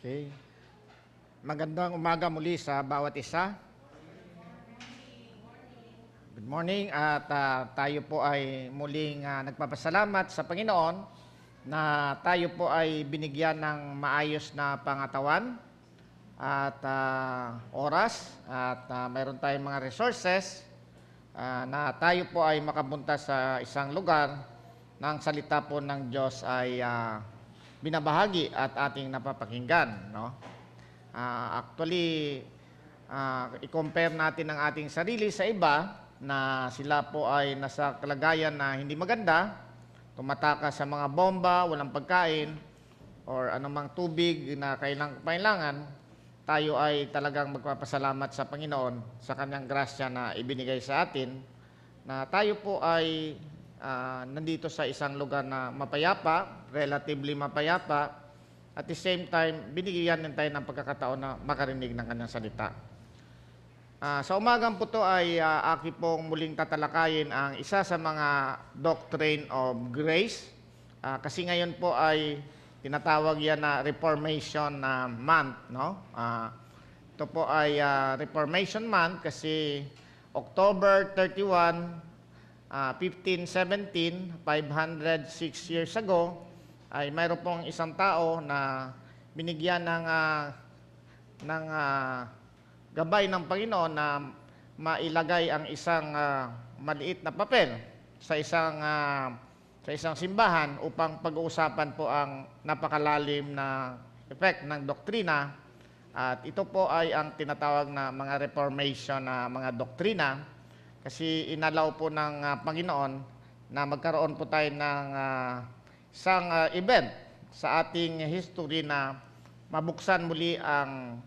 Okay. Magandang umaga muli sa bawat isa. Good morning at tayo po ay muling nagpapasalamat sa Panginoon na tayo po ay binigyan ng maayos na pangatawan at oras at mayroon tayong mga resources na tayo po ay makapunta sa isang lugar ng salita po ng Diyos ay binabahagi at ating napapakinggan, no? Actually, i-compare natin ang ating sarili sa iba na sila po ay nasa kalagayan na hindi maganda, tumatakas sa mga bomba, walang pagkain, or anumang tubig na kailangan, tayo ay talagang magpapasalamat sa Panginoon sa Kanyang grasya na ibinigay sa atin, na tayo po ay nandito sa isang lugar na mapayapa, relatively mapayapa, at the same time, binigyan din tayo ng pagkakataon na makarinig ng Kanyang salita. Sa umagang po ito ay aki pong muling tatalakayin ang isa sa mga doctrine of grace. Kasi ngayon po ay tinatawag yan na Reformation Month, no? Ito po ay Reformation Month kasi October 31, 1517, 506 years ago, ay mayroon pong isang tao na binigyan ng gabay ng Panginoon na mailagay ang isang maliit na papel sa isang simbahan upang pag-uusapan po ang napakalalim na effect ng doktrina. At ito po ay ang tinatawag na mga Reformation na mga doktrina. Kasi inalaw po ng Panginoon na magkaroon po tayo ng isang event sa ating history na mabuksan muli ang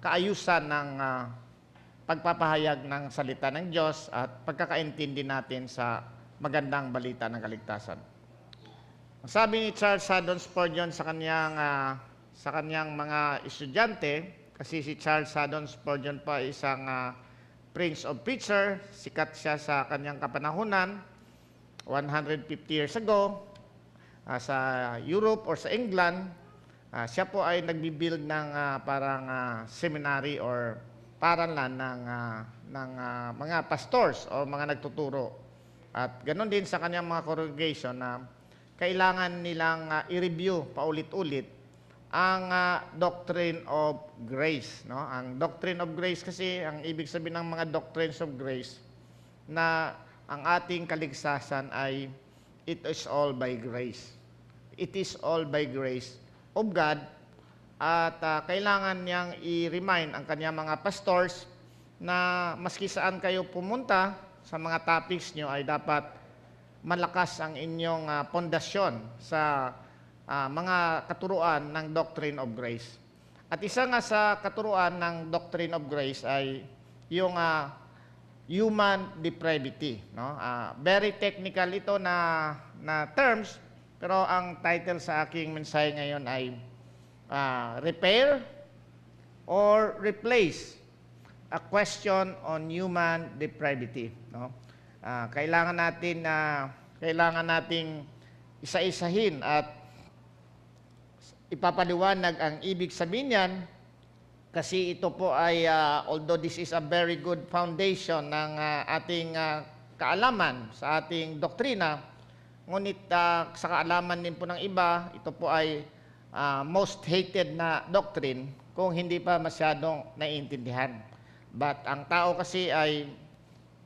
kaayusan ng pagpapahayag ng salita ng Diyos at pagkakaintindi natin sa magandang balita ng kaligtasan. Ang sabi ni Charles Haddon Spurgeon sa kanyang mga estudyante, kasi si Charles Haddon Spurgeon pa isang Prince of Preacher, sikat siya sa kanyang kapanahunan, 150 years ago, sa Europe or sa England. Siya po ay nagbibuild ng parang seminary or paaralan ng mga pastors o mga nagtuturo. At ganoon din sa kanyang mga congregation na kailangan nilang i-review paulit-ulit ang doctrine of grace, no? Ang doctrine of grace kasi, ang ibig sabihin ng mga doctrines of grace, na ang ating kaligtasan ay it is all by grace. It is all by grace of God. At kailangan niyang i-remind ang kanyang mga pastors na maski saan kayo pumunta sa mga topics nyo ay dapat malakas ang inyong pundasyon sa mga katuruan ng doctrine of grace. At isa nga sa katuruan ng doctrine of grace ay yung human depravity, no? Very technical ito na terms, pero ang title sa aking mensahe ngayon ay Repair or Replace, a question on human depravity, no? Kailangan nating isa-isahin at ipapaliwanag ang ibig sabihin niyan, kasi ito po ay although this is a very good foundation ng ating kaalaman sa ating doktrina, ngunit sa kaalaman din po ng iba, ito po ay most hated na doctrine kung hindi pa masyadong naiintindihan. But ang tao kasi ay,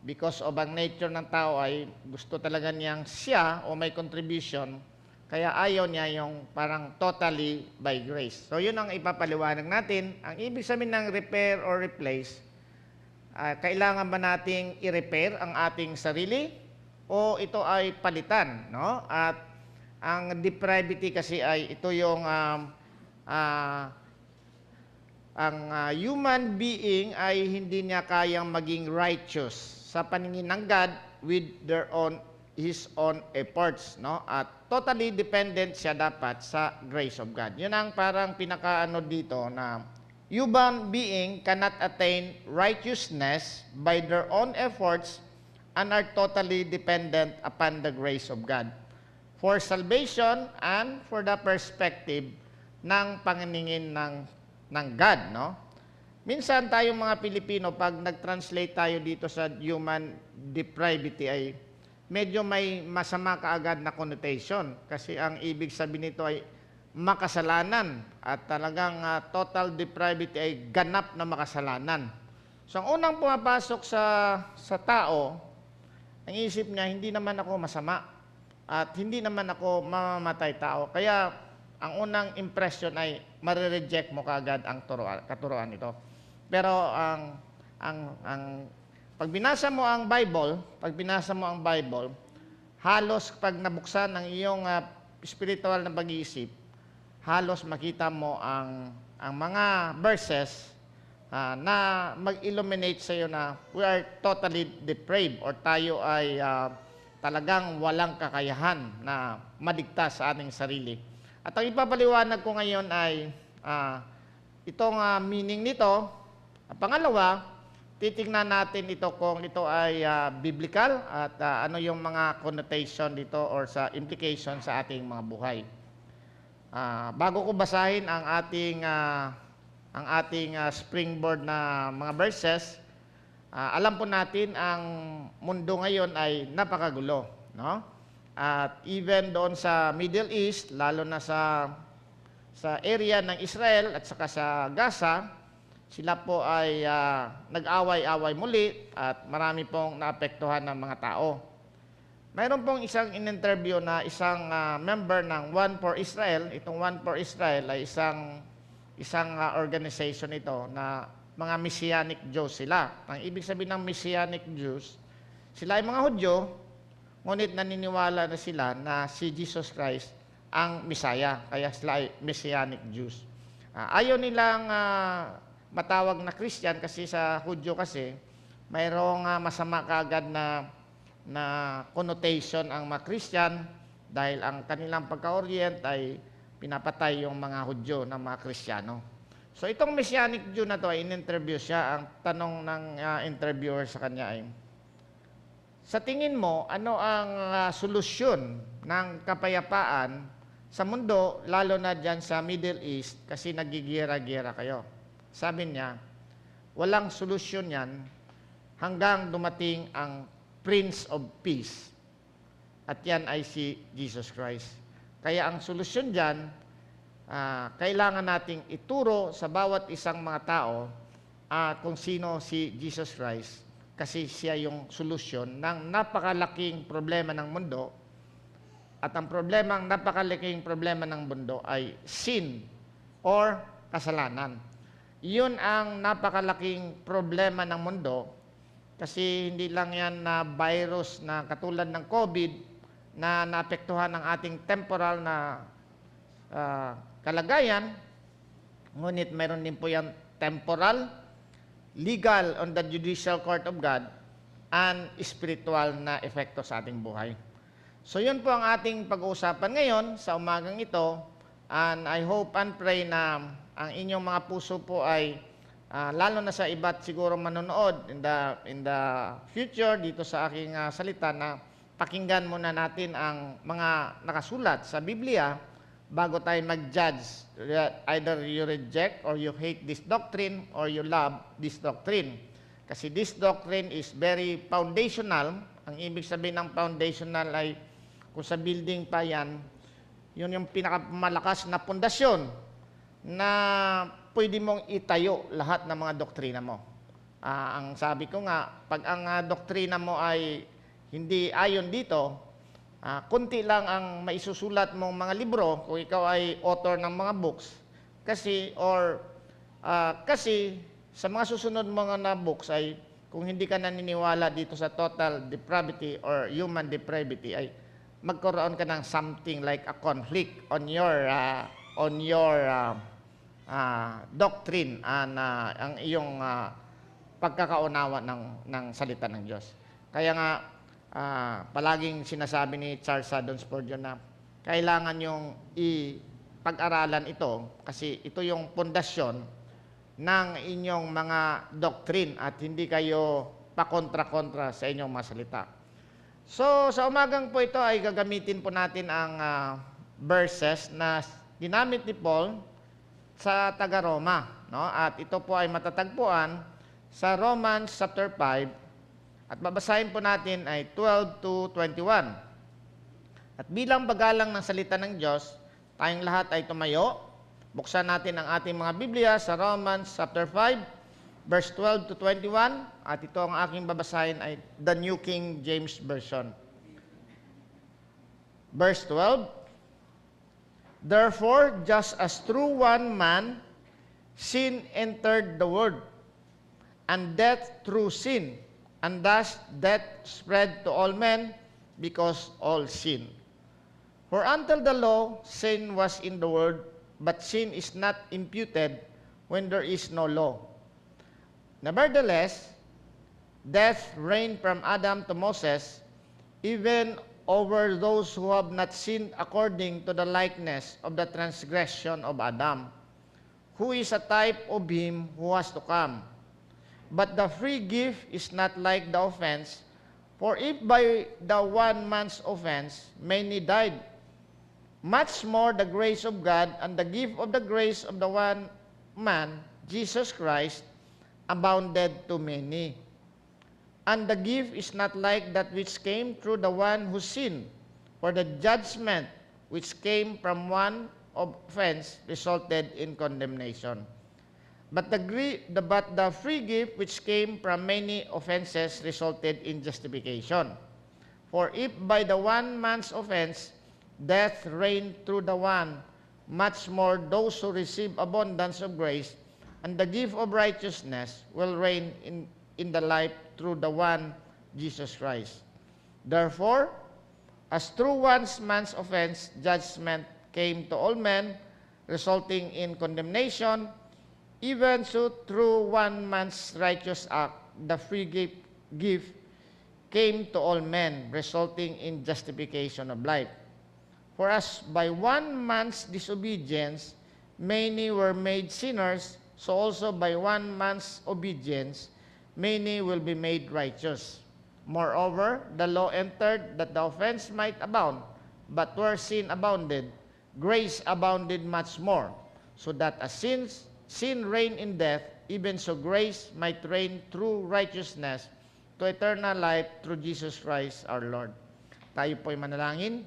because of ang nature ng tao ay gusto talaga niyang siya o may contribution, kaya ayaw niya yung parang totally by grace. So yun ang ipapaliwanag natin. Ang ibig sabihin ng repair or replace, kailangan ba nating i-repair ang ating sarili o ito ay palitan, no? At ang depravity kasi ay ito yung ang human being ay hindi niya kayang maging righteous sa paningin ng God with his own efforts, no? At totally dependent siya dapat sa grace of God. Yun ang parang pinakaano dito na human being cannot attain righteousness by their own efforts and are totally dependent upon the grace of God for salvation and for the perspective ng panginingin ng God, no? Minsan tayong mga Pilipino, pag nag-translate tayo dito sa human depravity ay medyo may masama kaagad na connotation. Kasi ang ibig sabihin nito ay makasalanan at talagang total depravity ay ganap na makasalanan. So ang unang pumapasok sa tao, ang isip niya, hindi naman ako masama at hindi naman ako mamamatay tao. Kaya ang unang impression ay marireject mo kaagad ang katuruan ito. Pero pag binasa mo ang Bible, halos pag nabuksan ang iyong spiritual na pag-iisip, halos makita mo ang mga verses na mag-illuminate sa iyo na we are totally depraved or tayo ay talagang walang kakayahan na maligtas sa ating sarili. At ang ipapaliwanag ko ngayon ay itong meaning nito. Pangalawa, titingnan natin ito kung ito ay biblical at ano yung mga connotation dito or sa implication sa ating mga buhay. Bago ko basahin ang ating springboard na mga verses, alam po natin ang mundo ngayon ay napakagulo, no? At even doon sa Middle East, lalo na sa area ng Israel at saka sa Gaza, sila po ay nag-away-away muli at marami pong naapektuhan ng mga tao. Mayroon pong isang in-interview na isang member ng One for Israel. Itong One for Israel ay isang organization ito na mga Messianic Jews sila. Ang ibig sabihin ng Messianic Jews, sila ay mga Hudyo, ngunit naniniwala na sila na si Jesus Christ ang Messiah, kaya sila ay Messianic Jews. Ayaw nilang matawag na Christian kasi sa Hudyo kasi mayroong masama kaagad na connotation ang mga Christian dahil ang kanilang pagka-orient ay pinapatay yung mga Hudyo ng mga Kristiyano. So itong Messianic Jew na to ay in-interview siya. Ang tanong ng interviewer sa kanya ay, sa tingin mo, ano ang solusyon ng kapayapaan sa mundo, lalo na dyan sa Middle East kasi nagigira-gira kayo? Sabi niya, walang solusyon yan hanggang dumating ang Prince of Peace. At yan ay si Jesus Christ. Kaya ang solusyon dyan, kailangan nating ituro sa bawat isang mga tao kung sino si Jesus Christ. Kasi siya yung solusyon ng napakalaking problema ng mundo. At ang napakalaking problema ng mundo ay sin or kasalanan. Yun ang napakalaking problema ng mundo kasi hindi lang yan na virus na katulad ng COVID na naapektuhan ng ating temporal na kalagayan, ngunit meron din po yan temporal, legal on the judicial court of God, and spiritual na epekto sa ating buhay. So yun po ang ating pag-uusapan ngayon sa umagang ito, and I hope and pray na ang inyong mga puso po ay lalo na sa iba't siguro manonood in the future dito sa aking salita na pakinggan muna natin ang mga nakasulat sa Biblia bago tayo mag-judge. Either you reject or you hate this doctrine or you love this doctrine. Kasi this doctrine is very foundational. Ang ibig sabihin ng foundational ay kung sa building pa yan, yun yung pinakamalakas na pundasyon na pwede mong itayo lahat ng mga doktrina mo. Ang sabi ko nga, pag ang doktrina mo ay hindi ayon dito, kunti lang ang maisusulat mong mga libro kung ikaw ay author ng mga books. Kasi sa mga susunod mga na books ay kung hindi ka naniniwala dito sa total depravity or human depravity ay magkaroon ka ng something like a conflict on your doctrine ang iyong pagkakaunawa ng salita ng Diyos. Kaya nga, palaging sinasabi ni Charles Haddon Spurgeon na kailangan yung ipag-aralan ito kasi ito yung pundasyon ng inyong mga doctrine at hindi kayo pakontra-kontra sa inyong mga salita. So, sa umagang po ito ay gagamitin po natin ang verses na ginamit ni Paul sa taga-Roma, no? At ito po ay matatagpuan sa Romans chapter 5 at babasahin po natin ay 12 to 21. At bilang bagalang ng salita ng Diyos, tayong lahat ay tumayo. Buksan natin ang ating mga Biblia sa Romans chapter 5, verse 12 to 21. At ito ang aking babasahin ay the New King James Version. Verse 12, therefore, just as through one man sin entered the world, and death through sin, and thus death spread to all men, because all sin. For until the law, sin was in the world, but sin is not imputed when there is no law. Nevertheless, death reigned from Adam to Moses, even over those who have not sinned according to the likeness of the transgression of Adam, who is a type of him who was to come. But the free gift is not like the offense, for if by the one man's offense many died, much more the grace of God and the gift of the grace of the one man, Jesus Christ, abounded to many. And the gift is not like that which came through the one who sinned, for the judgment which came from one offense resulted in condemnation. But the free gift which came from many offenses resulted in justification. For if by the one man's offense death reigned through the one, much more those who receive abundance of grace and the gift of righteousness will reign in the life through the one, Jesus Christ. Therefore, as through one man's offense judgment came to all men, resulting in condemnation, even so through one man's righteous act, the free gift came to all men, resulting in justification of life. For as by one man's disobedience many were made sinners, so also by one man's obedience many will be made righteous. Moreover, the law entered that the offense might abound, but where sin abounded, grace abounded much more, so that as sin reigned in death, even so grace might reign through righteousness to eternal life through Jesus Christ our Lord. Tayo po'y manalangin.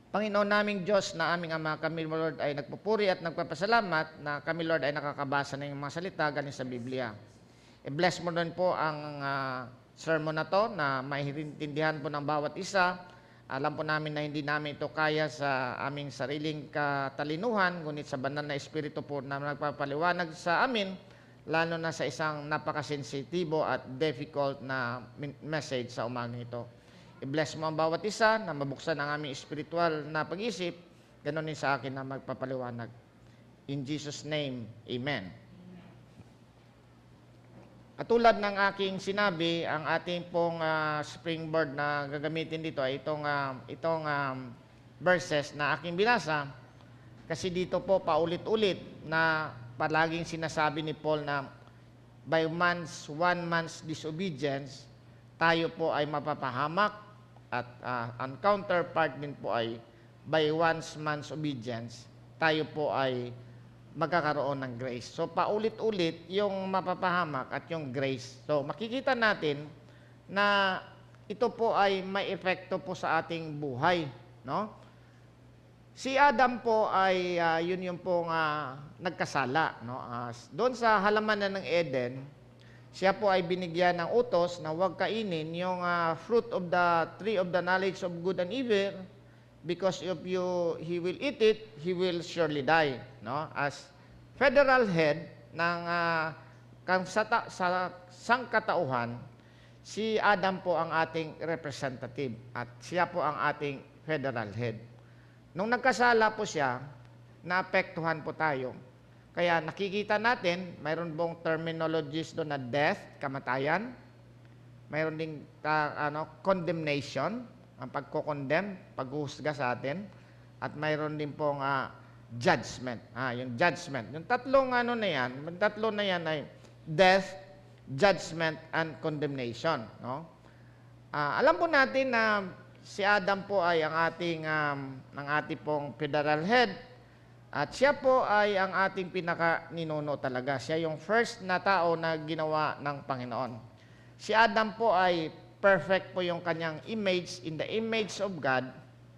Panginoon naming Diyos na aming Ama, kami Lord ay nagpupuri at nagpapasalamat na kami Lord ay nakakabasa ng mga salita galing sa Biblia. I-bless mo rin po ang sermon na to na maiintindihan po ng bawat isa. Alam po namin na hindi namin ito kaya sa aming sariling katalinuhan, ngunit sa banal na Espiritu po na nagpapaliwanag sa amin, lalo na sa isang napakasensitibo at difficult na message sa umagang ito. I-bless mo ang bawat isa na mabuksan ang aming spiritual na pag-isip, ganoon din sa akin na magpapaliwanag. In Jesus' name, Amen. Katulad ng aking sinabi, ang ating pong springboard na gagamitin dito ay itong verses na aking binasa. Kasi dito po paulit-ulit na palaging sinasabi ni Paul na by one man's disobedience, tayo po ay mapapahamak. At ang counterpart din po ay by one man's obedience, tayo po ay magkakaroon ng grace. So paulit-ulit yung mapapahamak at yung grace. So makikita natin na ito po ay may epekto po sa ating buhay, no? Si Adam po ay yun yung pong nagkasala, no? Doon sa halaman ng Eden, siya po ay binigyan ng utos na huwag kainin yung fruit of the tree of the knowledge of good and evil, because if he will eat it, he will surely die. No? As federal head ng sangkatauhan, si Adam po ang ating representative at siya po ang ating federal head. Nung nagkasala po siya, naapektuhan po tayo. Kaya nakikita natin, mayroon pong terminologies doon na death, kamatayan. Mayroon ding condemnation, ang pagko-condemn, paghuhusga sa atin. At mayroon din pong judgment. Yung judgment. Yung tatlong na yan ay death, judgment, and condemnation. No? Alam po natin na si Adam po ay ang ating pong federal head at siya po ay ang ating pinaka-ninuno talaga. Siya yung first na tao na ginawa ng Panginoon. Si Adam po ay perfect po yung kanyang image, in the image of God,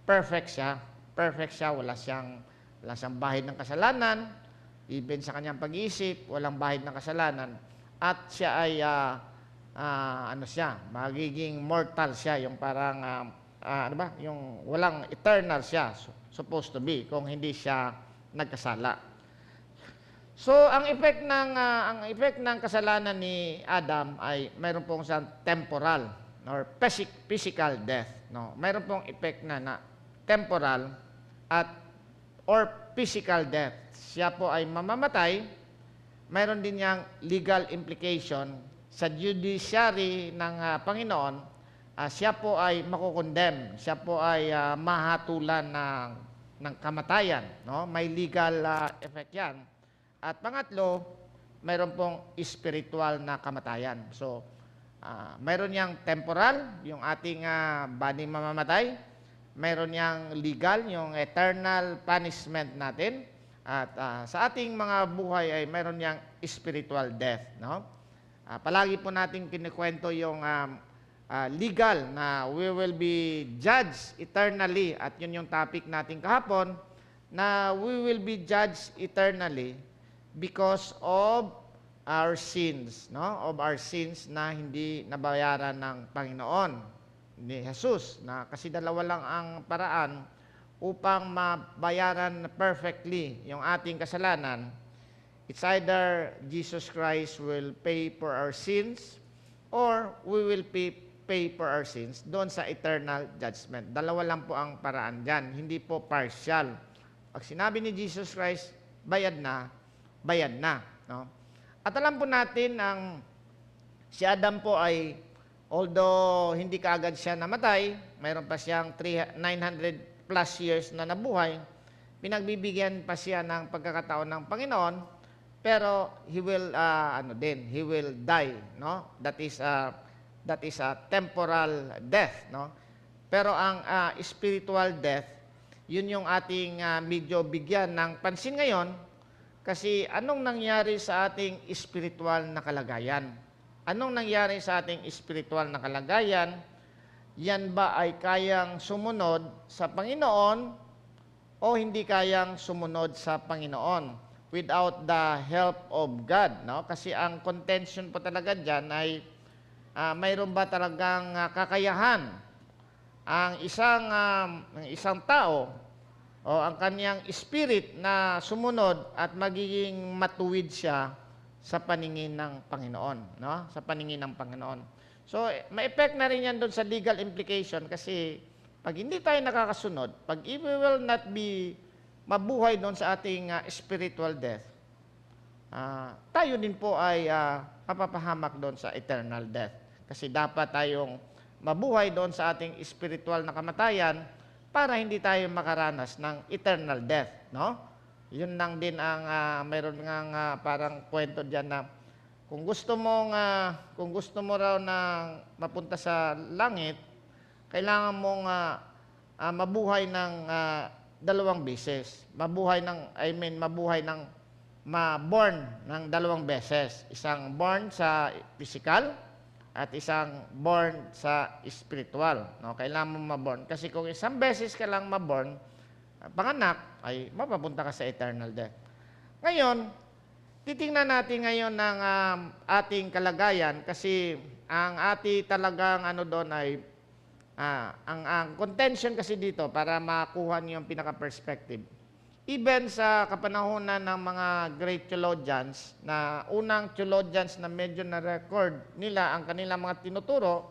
perfect siya. Perfect siya, wala siyang bahid ng kasalanan, even sa kanyang pag-iisip, walang bahid ng kasalanan. At siya ay magiging mortal siya, yung parang yung walang eternal siya, supposed to be, kung hindi siya nagkasala. So, ang effect ng kasalanan ni Adam ay mayroon pong siyang temporal or physical death, no. Mayroon pong effect na temporal or physical death. Siya po ay mamamatay. Mayroon din niyang legal implication sa judiciary ng Panginoon. Siya po ay makukondemn. Siya po ay mahatulan ng kamatayan, no? May legal effect 'yan. At pangatlo, mayroon pong spiritual na kamatayan. So, mayroon niyang temporal, yung ating body mamamatay. Mayroon niyang legal, yung eternal punishment natin. At sa ating mga buhay ay mayroon niyang spiritual death, no? Palagi po natin kinikwento yung legal na we will be judged eternally. At yun yung topic natin kahapon, na we will be judged eternally because of our sins, no? Of our sins na hindi nabayaran ng Panginoon ni Jesus, na kasi dalawa lang ang paraan upang mabayaran perfectly yung ating kasalanan. It's either Jesus Christ will pay for our sins or we will pay for our sins doon sa eternal judgment. Dalawa lang po ang paraan dyan, hindi po partial. Pag sinabi ni Jesus Christ, bayad na, no? At alam po natin si Adam po ay, although hindi kaagad siya namatay, mayroon pa siyang 900 plus years na nabuhay, pinagbibigyan pa siya ng pagkakataon ng Panginoon, pero he will die, no? That is a temporal death, no? Pero ang spiritual death, yun yung ating medyo bigyan ng pansin ngayon. Kasi anong nangyari sa ating spiritual na kalagayan? Anong nangyari sa ating spiritual na kalagayan? Yan ba ay kayang sumunod sa Panginoon o hindi kayang sumunod sa Panginoon without the help of God, no? Kasi ang contention po talaga dyan ay mayroon ba talagang kakayahan ang isang tao o ang kaniyang spirit na sumunod at magiging matuwid siya sa paningin ng Panginoon, no? Sa paningin ng Panginoon. So, may effect na rin yan doon sa legal implication kasi pag hindi tayo nakakasunod, pag if we will not be mabuhay doon sa ating spiritual death, tayo din po ay mapapahamak doon sa eternal death. Kasi dapat tayong mabuhay doon sa ating spiritual na kamatayan para hindi tayo makaranas ng eternal death, no? Yun lang din ang mayroon ngang parang kwento diyan na kung gusto mo raw na mapunta sa langit, kailangan mong mabuhay ng dalawang beses. Ma-born ng dalawang beses. Isang born sa physical at isang born sa spiritual, no? Kailangan mo ma-born. Kasi kung isang beses ka lang ma-born, panganak, ay mapapunta ka sa eternal death. Ngayon, titingnan natin ngayon ng ating kalagayan kasi ang ating talagang doon ay ang contention kasi dito para makuha niyo yung pinaka-perspective. Even sa kapanahonan ng mga great theologians, na unang theologians na medyo na-record nila ang kanilang mga tinuturo,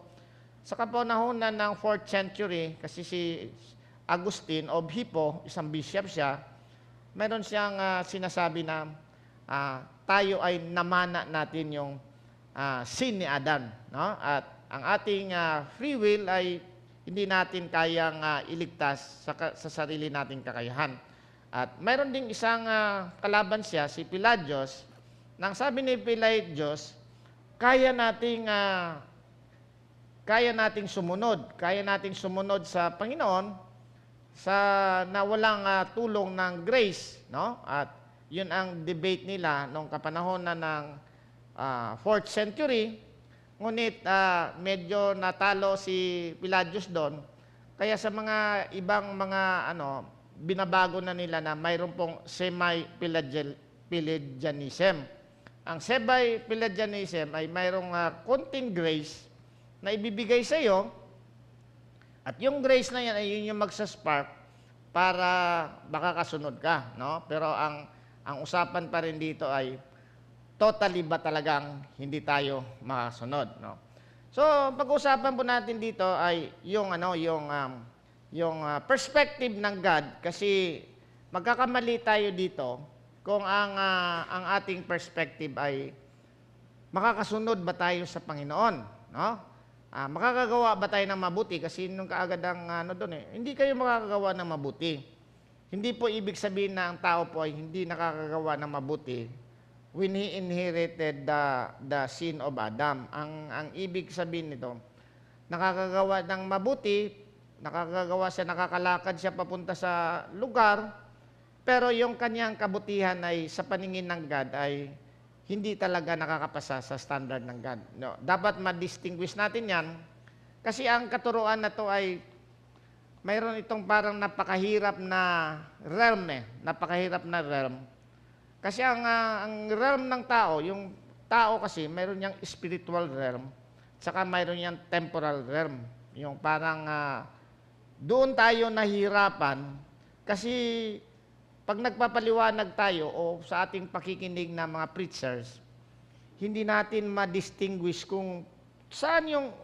sa kapanahonan ng 4th century, kasi si Augustine of Hippo, isang bishop siya, mayroon siyang sinasabi na tayo ay namana natin yung sin ni Adam, no? At ang ating free will ay hindi natin kayang iligtas sa sarili nating kakayahan. At mayroon ding isang kalaban siya, si kaya nating sumunod. Kaya nating sumunod sa Panginoon sa na walang tulong ng grace, no? At yun ang debate nila nung kapanahon na ng 4th century. Ngunit medyo natalo si Pelagius doon. Kaya sa mga ibang mga binabago na nila na mayroon pong semi-Pelagianism. Ang semi-Pelagianism ay mayroong konting grace na ibibigay sa iyo, at yung grace na yan ay yun yung magsaspark para makakasunod ka, no? Pero ang usapan pa rin dito ay totally ba talagang hindi tayo makasunod, no? So, pag-uusapan po natin dito ay yung perspective ng God, kasi magkakamali tayo dito kung ang ating perspective ay makakasunod ba tayo sa Panginoon, no? Makakagawa ba tayo ng mabuti? Kasi nung kaagad ang hindi kayo makakagawa ng mabuti. Hindi po ibig sabihin na ang tao po ay hindi nakakagawa ng mabuti when he inherited the sin of Adam. Ang ibig sabihin nito, nakakagawa ng mabuti, nakakalakad siya papunta sa lugar, pero yung kanyang kabutihan ay sa paningin ng God ay hindi talaga nakakapasa sa standard ng God. No, dapat ma-distinguish natin yan, kasi ang katuruan na to ay mayroon itong parang napakahirap na realm napakahirap na realm. Kasi ang realm ng tao, yung tao kasi mayroon niyang spiritual realm, saka mayroon niyang temporal realm. Yung parang doon tayo nahihirapan kasi pag nagpapaliwanag tayo o sa ating pakikinig ng mga preachers, hindi natin ma-distinguish kung saan yung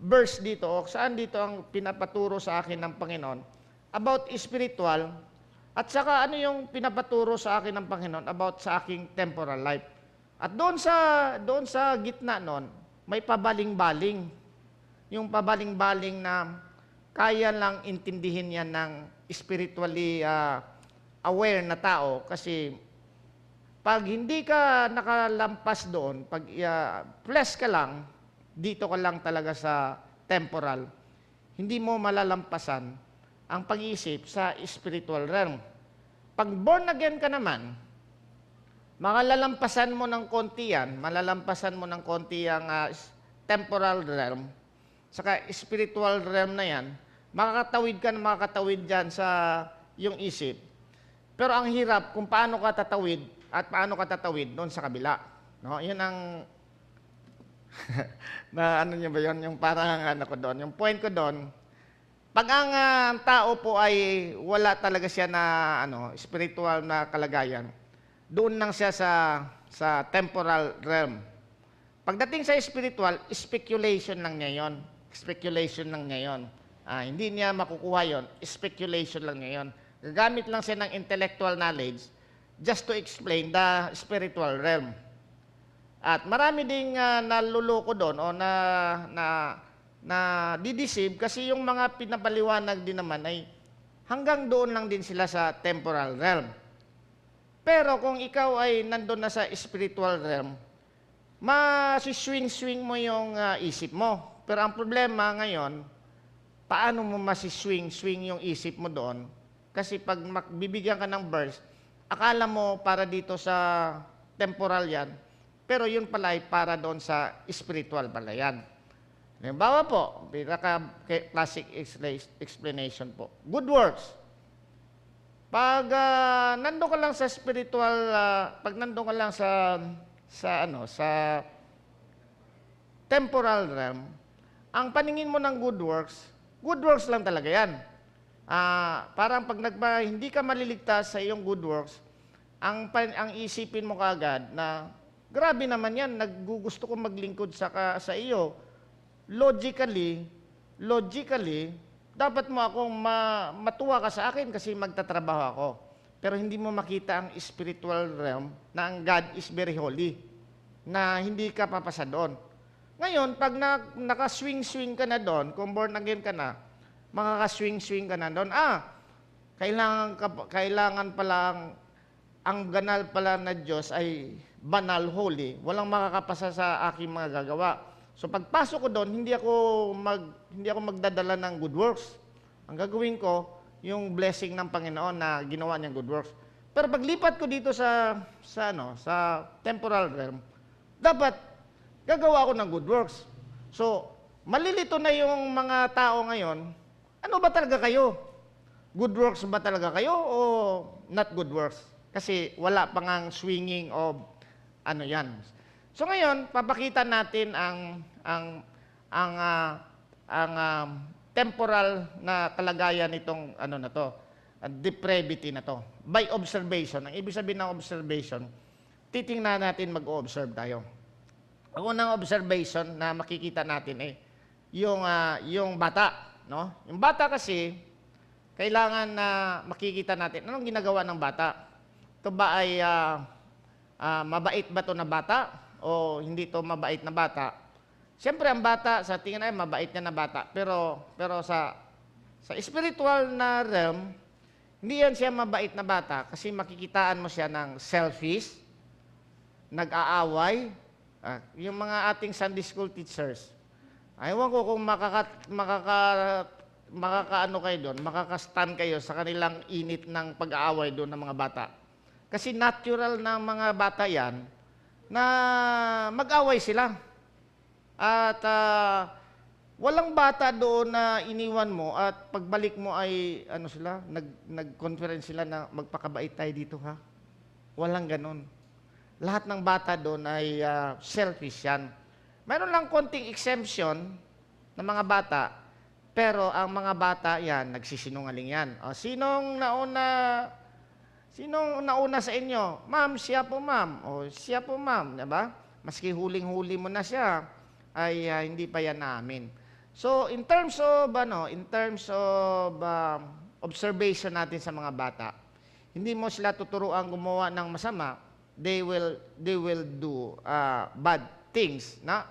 verse dito o saan dito ang pinapaturo sa akin ng Panginoon about spiritual, at saka ano yung pinapaturo sa akin ng Panginoon about sa aking temporal life. At doon sa gitna noon, may pabaling-baling. Yung pabaling-baling na kaya lang intindihin yan ng spiritually aware na tao, kasi pag hindi ka nakalampas doon, pag flesh ka lang, dito ka lang talaga sa temporal, hindi mo malalampasan ang pag-iisip sa spiritual realm. Pag born again ka naman, malalampasan mo ng konti yan, malalampasan mo ng konti ang temporal realm, saka spiritual realm na yan, makakatawid ka na makakatawid dyan sa yung isip. Pero ang hirap kung paano ka tatawid at paano ka tatawid doon sa kabila. No? Yun ang na ano niyo ba yun? Yung parang ko doon. Yung point ko doon, pag ang tao po ay wala talaga siya na spiritual na kalagayan, doon lang siya sa temporal realm. Pagdating sa spiritual, speculation lang niya yun. Speculation lang niya yun. Hindi niya makukuha yun. Speculation lang niya yun. Gagamit lang siya ng intellectual knowledge just to explain the spiritual realm. At marami ding naluloko doon o na dideceive, kasi yung mga pinapaliwanag din naman ay hanggang doon lang din sila sa temporal realm. Pero kung ikaw ay nandun na sa spiritual realm, masiswing-swing mo yung isip mo. Pero ang problema ngayon, paano mo masiswing-swing yung isip mo doon? Kasi pag bibigyan ka ng verse, akala mo para dito sa temporal yan, pero yun pala ay para doon sa spiritual pala yan. Halimbawa po, classic explanation po. Good works. Pag nandun ka lang sa spiritual, pag nandun ka lang sa temporal realm, ang paningin mo ng good works lang talaga yan. Parang pag hindi ka maliligtas sa iyong good works, ang isipin mo kaagad na grabe naman yan, naggugusto ko maglingkod sa iyo. Logically, dapat mo akong matuwa ka sa akin kasi magtatrabaho ako. Pero hindi mo makita ang spiritual realm na ang God is very holy, na hindi ka papasa doon. Ngayon, pag nakaswing-swing ka na doon, kung born again ka na, makakaswing-swing ka na doon. Kailangan pala ang ganal pala na Diyos ay banal, holy. Walang makakapasa sa aking mga gagawa. So pagpasok ko doon, hindi ako magdadala ng good works. Ang gagawin ko, yung blessing ng Panginoon na ginawa niyang good works. Pero paglipat ko dito sa temporal realm, dapat gagawa ako ng good works. So, malilito na yung mga tao ngayon, ano ba talaga kayo? Good works ba talaga kayo o not good works? Kasi wala pang ang swinging of ano yan. So ngayon, papakita natin ang temporal na kalagayan nitong ano na to, depravity na to. By observation. Ang ibig sabihin ng observation, titingnan natin mag-o-observe tayo. Ang unang observation na makikita natin yung bata, no? Yung bata kasi kailangan na makikita natin anong ginagawa ng bata. Ito ba ay mabait ba to na bata o hindi to mabait na bata? Siyempre ang bata sa tingin ay mabait niya na bata, pero sa spiritual na realm, hindi yan siya mabait na bata kasi makikitaan mo siya ng selfish, nag-aaway, yung mga ating Sunday school teachers. Ayaw ko kung makakaano kayo doon, makakastan kayo sa kanilang init ng pag-aaway doon ng mga bata. Kasi natural na mga bata yan na mag-away sila. At walang bata doon na iniwan mo at pagbalik mo ay nag-conference sila na magpakabait tayo dito ha. Walang ganun. Lahat ng bata doon ay selfish yan. Mayroon lang konting exemption ng mga bata, pero ang mga bata yan, nagsisinungaling yan. O, sinong nauna sa inyo? Ma'am, siya po ma'am. O, siya po ma'am. Diba? Maski huling-huli mo na siya, ay hindi pa yan namin. So, in terms of observation natin sa mga bata, hindi mo sila tuturuan gumawa ng masama, they will do bad things. Na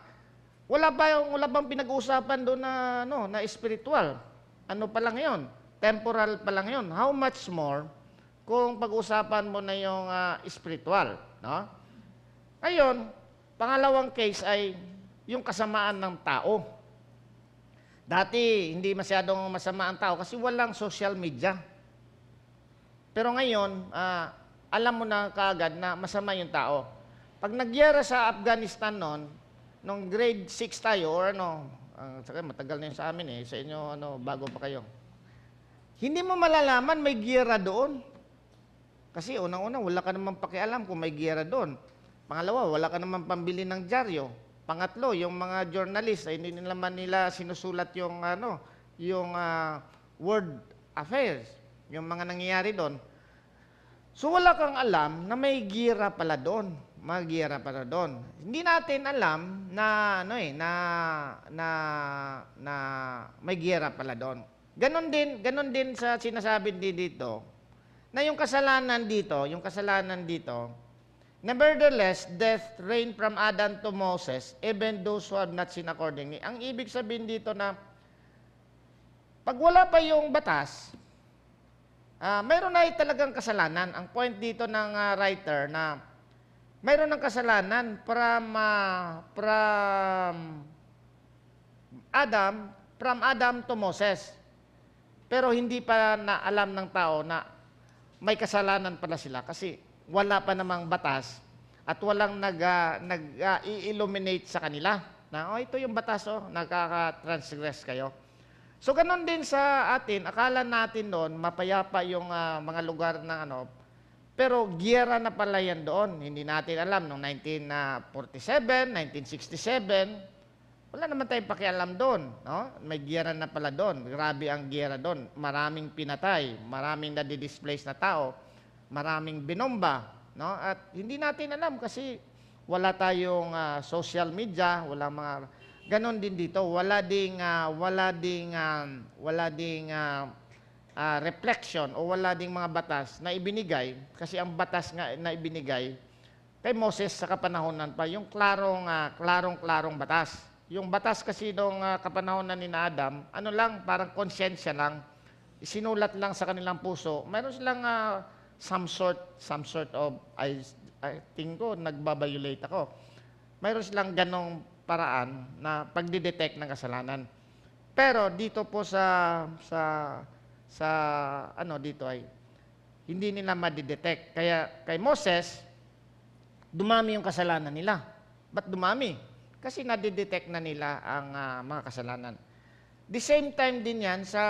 wala bang pinag-uusapan doon na spiritual. Ano pa lang 'yon? Temporal pa lang 'yon. How much more kung pag-usapan mo na yung spiritual, no? Ngayon, pangalawang case ay yung kasamaan ng tao. Dati, hindi masyadong masama ang tao kasi walang social media. Pero ngayon, alam mo na kaagad na masama yung tao. Pag nagyera sa Afghanistan nung grade 6 tayo, or matagal na yun sa amin sa inyo, bago pa kayo. Hindi mo malalaman may giyera doon. Kasi unang-una, wala ka naman pakialam kung may giyera doon. Pangalawa, wala ka naman pambili ng dyaryo. Pangatlo, yung mga journalist, ay hindi naman nila sinusulat yung world affairs, yung mga nangyayari doon. So wala kang alam na may gira pala doon. Mag-gira pala doon. Hindi natin alam na may gira pala doon. Ganon din sa sinasabi dito na yung kasalanan dito, nevertheless, death reigned from Adam to Moses, even those who have not sinned accordingly. Ang ibig sabihin dito na pag wala pa yung batas, mayroon na talagang kasalanan. Ang point dito ng writer na mayroon ng kasalanan from Adam to Moses. Pero hindi pa na alam ng tao na may kasalanan pala sila kasi wala pa namang batas at walang nag-i-illuminate sa kanila na, ito yung batas, nagkaka-transgress kayo. So, ganun din sa atin, akala natin doon, mapayapa yung mga lugar na pero giyera na pala yan doon. Hindi natin alam, noong 1947, 1967, wala naman tayong pakialam doon. No? May giyera na pala doon. Grabe ang giyera doon. Maraming pinatay, maraming nadi-displace na tao, maraming binomba, no? At hindi natin alam kasi wala tayong social media, wala mga ganon din dito, wala ding reflection o wala ding mga batas na ibinigay kasi ang batas nga na ibinigay kay Moses sa kapanahonan pa yung klarong batas. Yung batas kasi nung kapanahonan ni Adam, parang konsyensya lang, isinulat lang sa kanilang puso. Mayroon silang some sort of, I think ko, nagbabiolate ako. Mayroon silang ganong paraan na pagdidetect ng kasalanan. Pero dito po sa ano dito ay hindi nila madidetect. Kaya kay Moses, dumami yung kasalanan nila. Ba't dumami? Kasi nadidetect na nila ang mga kasalanan. The same time din yan sa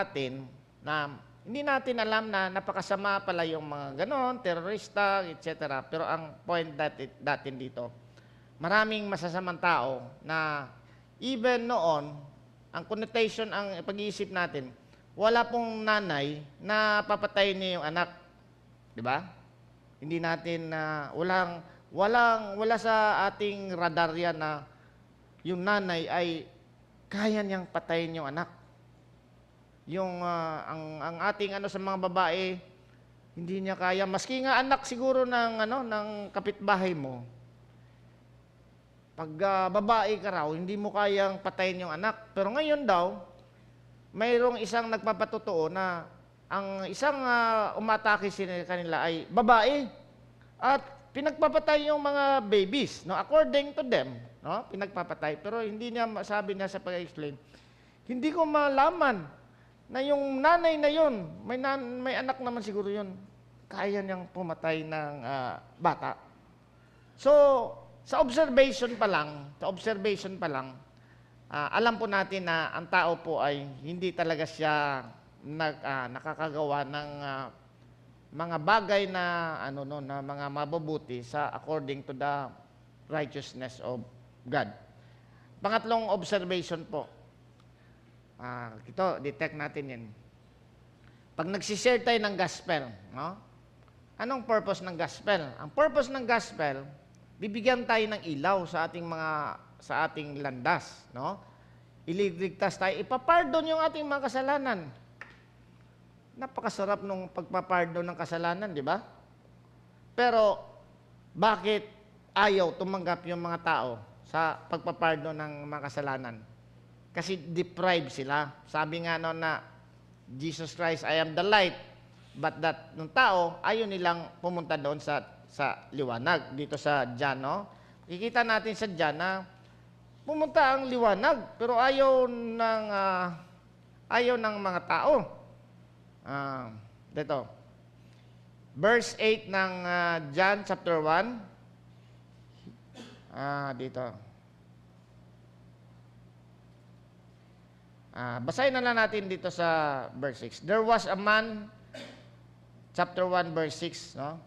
atin na hindi natin alam na napakasama pala yung mga ganon, terorista, etc. Pero ang point natin dito, maraming masasamang tao na even noon, ang connotation, ang pag-iisip natin, wala pong nanay na papatay niya yung anak. Di ba? Hindi natin, wala sa ating radar yan na yung nanay ay kaya niyang patayin yung anak. Yung, ang ating sa mga babae, hindi niya kaya. Maski nga anak siguro ng kapitbahay mo, pag babae ka raw, hindi mo kayang patayin yung anak. Pero ngayon daw, mayroong isang nagpapatotoo na ang isang umatake kanila ay babae. At pinagpapatay yung mga babies, no? According to them, no? Pinagpapatay. Pero hindi niya masabi niya sa pag-explain. Hindi ko malaman na yung nanay na yun, may anak naman siguro yun, kaya niyang pumatay ng bata. So, sa observation pa lang, alam po natin na ang tao po ay hindi talaga siya nakakagawa ng mga bagay na na mga mabubuti sa according to the righteousness of God. Pangatlong observation po. Ito, detect natin yan. Pag nagsishare tayo ng gospel, no? Anong purpose ng gospel? Ang purpose ng gospel, bibigyan tayo ng ilaw sa ating landas, no? Ililigtas tayo, ipapardon yung ating mga kasalanan. Napakasarap nung pagpapardon ng kasalanan, di ba? Pero bakit ayaw tumanggap yung mga tao sa pagpapardon ng mga kasalanan? Kasi deprived sila. Sabi nga na Jesus Christ, I am the light. But nung tao, ayaw nilang pumunta doon sa liwanag. Dito sa John, no? Kikita natin sa John na pumunta ang liwanag, pero ayaw ng mga tao. Dito. Verse 8 ng John chapter 1. Dito. Basahin na lang natin dito sa verse 6. There was a man, chapter 1, verse 6, no?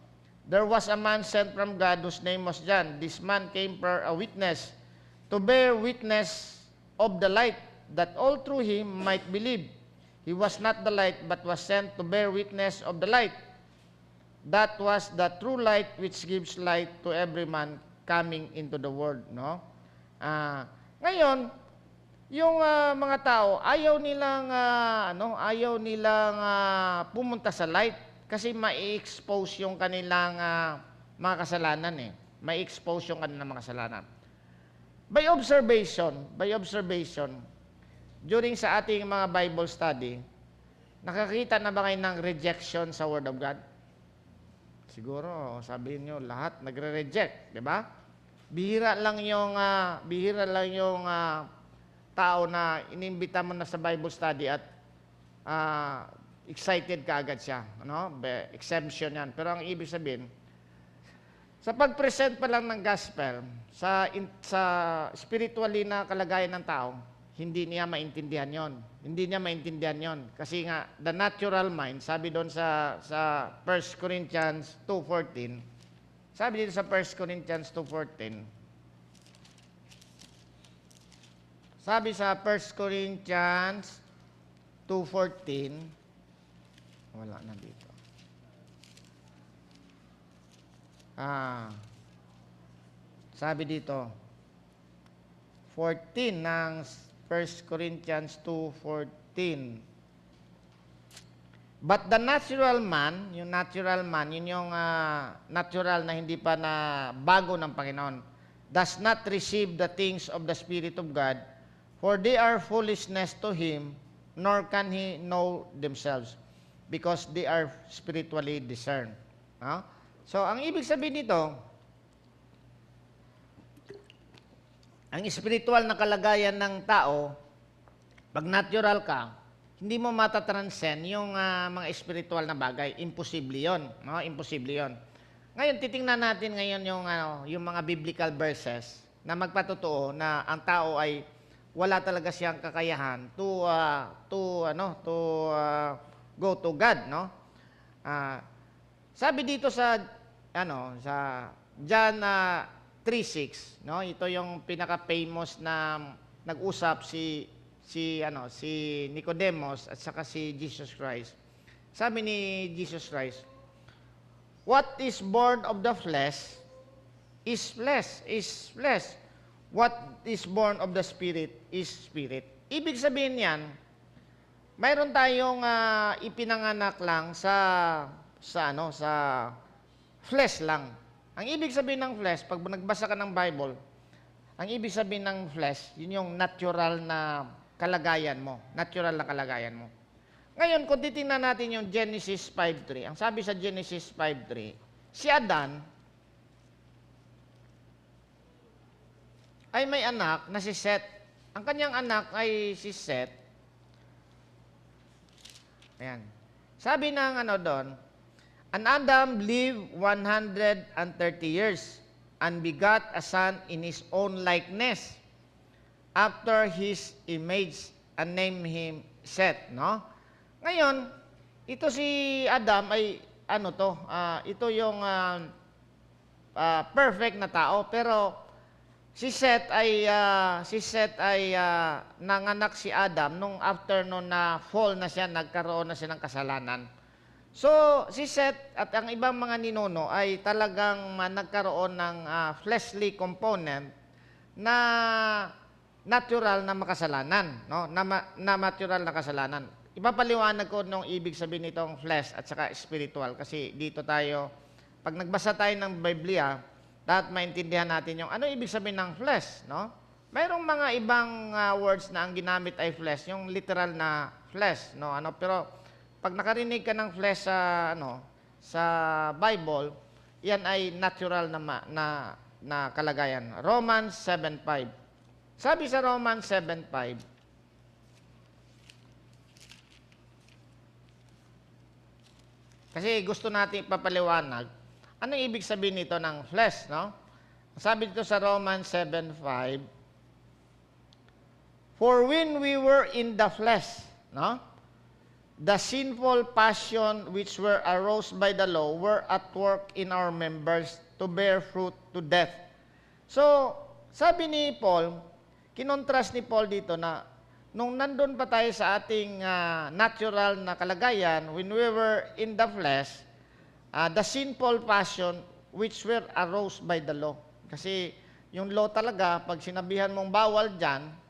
There was a man sent from God whose name was John. This man came for a witness, to bear witness of the light, that all through him might believe. He was not the light, but was sent to bear witness of the light. That was the true light which gives light to every man coming into the world, no? Ngayon, yung mga tao ayaw nilang pumunta sa light kasi mai-expose yung kanilang mga kasalanan Mai-expose yung kanilang mga kasalanan. By observation, during sa ating mga Bible study, nakakita na ba kayo ng rejection sa Word of God? Siguro, sabihin nyo, lahat nagre-reject, di ba? Bihira lang yung tao na inimbita mo na sa Bible study at excited ka agad siya. Ano? Exemption yan. Pero ang ibig sabihin, sa pag-present pa lang ng gospel, sa spiritually na kalagayan ng tao, hindi niya maintindihan yon. Hindi niya maintindihan yon. Kasi nga, the natural mind, sabi doon sa 1 Corinthians 2:14, sabi dito sa 1 Corinthians 2:14, sabi sa 1 Corinthians 2:14, wala na dito. Sabi dito, 14 ng 1 Corinthians 2:14. But the natural man, yun yung natural na hindi pa na bago ng Panginoon, does not receive the things of the Spirit of God, for they are foolishness to him, nor can he know themselves, because they are spiritually discerned. So, ang ibig sabihin nito, ang spiritual na kalagayan ng tao, pag natural ka, hindi mo matatranscend yung mga spiritual na bagay. Imposible yun. No? Imposible yun. Ngayon, titingnan natin ngayon yung mga biblical verses na magpatotoo na ang tao ay wala talaga siyang kakayahan to go to God, no? Sabi dito sa John 3:6, no? Ito yung pinaka-famous na nag-usap si Nicodemus at saka si Jesus Christ. Sabi ni Jesus Christ, what is born of the flesh is flesh. What is born of the spirit is spirit. Ibig sabihin niyan, mayroon tayong ipinanganak lang sa flesh lang. Ang ibig sabihin ng flesh, pag nagbasa ka ng Bible, ang ibig sabihin ng flesh, yun yung natural na kalagayan mo. Natural na kalagayan mo. Ngayon, kung titingnan natin yung Genesis 5:3, ang sabi sa Genesis 5:3, si Adan ay may anak na si Seth. Ang kanyang anak ay si Seth. Ayan. Sabi ng doon, and Adam lived 130 years and begot a son in his own likeness after his image and named him Seth, no? Ngayon, ito si Adam ay ito yung perfect na tao, pero si Seth ay nanganak si Adam nung after nung na fall na siya, nagkaroon na siya ng kasalanan. So, si Seth at ang ibang mga ninuno ay talagang nagkaroon ng fleshly component na natural na makasalanan, no? Na natural na kasalanan. Ipapaliwanag ko nung ibig sabihin nitong flesh at saka spiritual kasi dito tayo, pag nagbasa tayo ng Biblia, dapat maintindihan natin yung ano ibig sabihin ng flesh, no? Mayroong mga ibang words na ang ginamit ay flesh, yung literal na flesh, no? Pero pag nakarinig ka ng flesh sa Bible, yan ay natural na kalagayan. Romans 7:5. Sabi sa Romans 7:5, kasi gusto natin ipapaliwanag, anong ibig sabihin nito ng flesh, no? Sabi dito sa Romans 7:5, for when we were in the flesh, no? The sinful passion which were aroused by the law were at work in our members to bear fruit to death. So, sabi ni Paul, kinontrast ni Paul dito na nung nandun pa tayo sa ating natural na kalagayan, when we were in the flesh, the sinful passion which were aroused by the law. Kasi yung law talaga, pag sinabihan mong bawal dyan,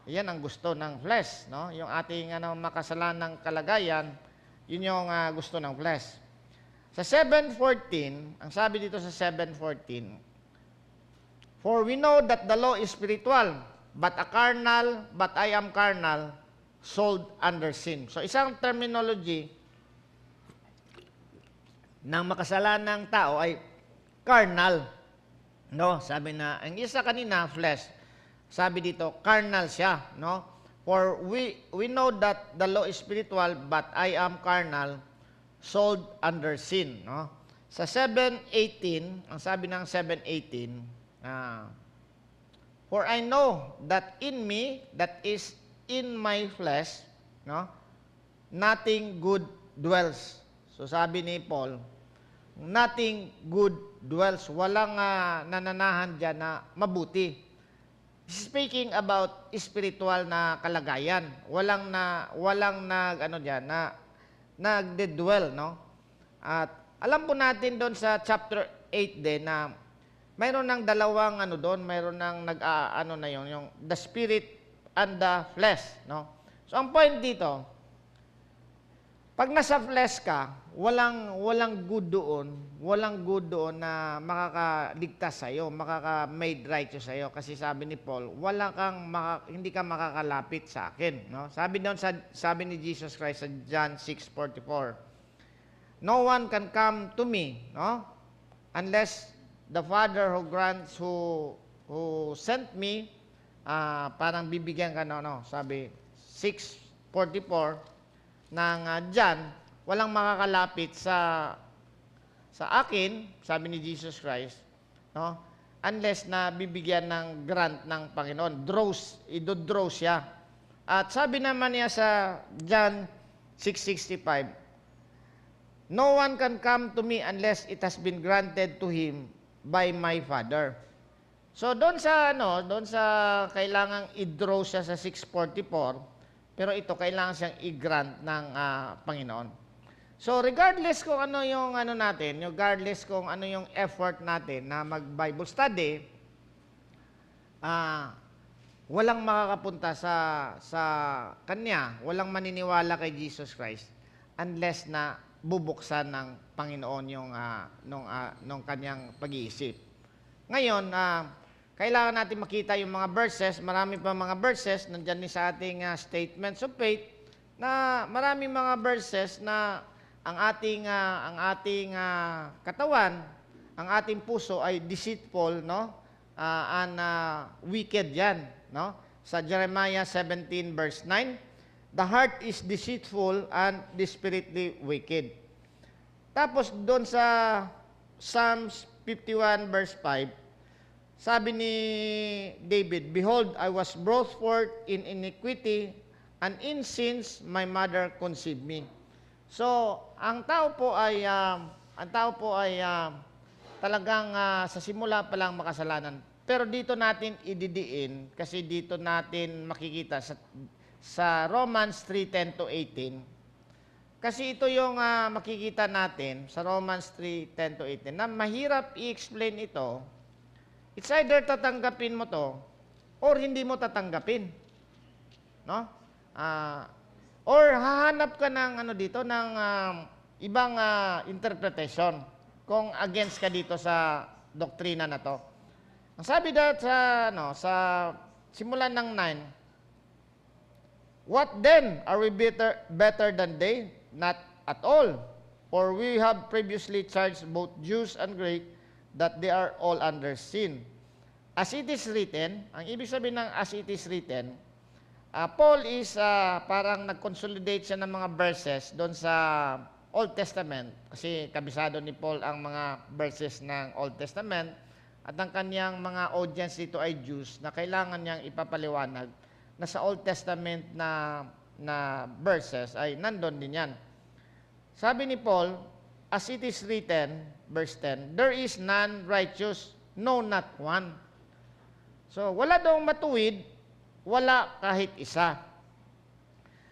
yan ang gusto ng flesh, no? Yung ating makasalanang kalagayan, yun yung gusto ng flesh. Sa 7:14, ang sabi dito sa 7:14, for we know that the law is spiritual, but I am carnal, sold under sin. So isang terminology ng makasalanang tao ay carnal. No, sabi na ang isa kanina flesh. Sabi dito carnal siya, no? For we know that the law is spiritual, but I am carnal, sold under sin, no? Sa 7:18, ang sabi ng 7:18, for I know that in me, that is in my flesh, no, nothing good dwells. So sabi ni Paul, nothing good dwells. Walang nananahan dyan na mabuti. Speaking about spiritual na kalagayan, walang nagde-dwell, no? At alam po natin doon sa chapter 8 din na mayroon ng dalawang doon, mayroon ng yung the spirit and the flesh, no? So ang point dito, pag nasa flesh ka, walang good doon na makakaligtas sa iyo, makaka-made righteous sa iyo kasi sabi ni Paul, hindi ka makakalapit sa akin, no? Sabi ni Jesus Christ sa John 6:44, no one can come to me, no, unless the Father who sent me parang bibigyan ka, no, sabi, 6:44 ng John, walang makakalapit sa akin, sabi ni Jesus Christ, no, unless na bibigyan ng grant ng Panginoon. Ido-draw siya. At sabi naman niya sa John 6:65, no one can come to me unless it has been granted to him by my Father. So doon sa kailangang i-draw siya sa 6:44, pero ito kailangan siyang i-grant ng Panginoon. So regardless kung ano yung regardless kung ano yung effort natin na mag-Bible study, walang makakapunta sa kanya, walang maniniwala kay Jesus Christ unless na bubuksan ng Panginoon yung nung kanyang pag-iisip. Ngayon, kailangan natin makita yung mga verses, marami pa mga verses nandiyan din sa ating statements of faith, na maraming mga verses na ang ating katawan, ang ating puso ay deceitful, no? And wicked yan, no? Sa Jeremiah 17 verse 9, the heart is deceitful and desperately wicked. Tapos doon sa Psalms 51 verse 5, sabi ni David, behold, I was brought forth in iniquity, and in sins my mother conceived me. So, ang tao po ay talagang sa simula pa lang makasalanan. Pero dito natin ididiin, kasi dito natin makikita sa Romans 3:10 to 18. Kasi ito yung makikita natin sa Romans 3:10 to 18, na mahirap i-explain ito. It's either tatanggapin mo to or hindi mo tatanggapin. No? Or hahanap ka ng ng ibang interpretation kung against ka dito sa doktrina na to. Ang sabi dito sa simulan ng 9, what then? Are we better than they? Not at all. For we have previously charged both Jews and Greek that they are all under sin. As it is written, ang ibig sabihin ng as it is written, Paul is parang nag-consolidate siya ng mga verses doon sa Old Testament, kasi kabisado ni Paul ang mga verses ng Old Testament, at ang kanyang mga audience dito ay Jews, na kailangan niyang ipapaliwanag na sa Old Testament na verses ay nandun din yan. Sabi ni Paul, as it is written, verse 10, there is none righteous, no, not one. So, wala daw matuwid, wala kahit isa.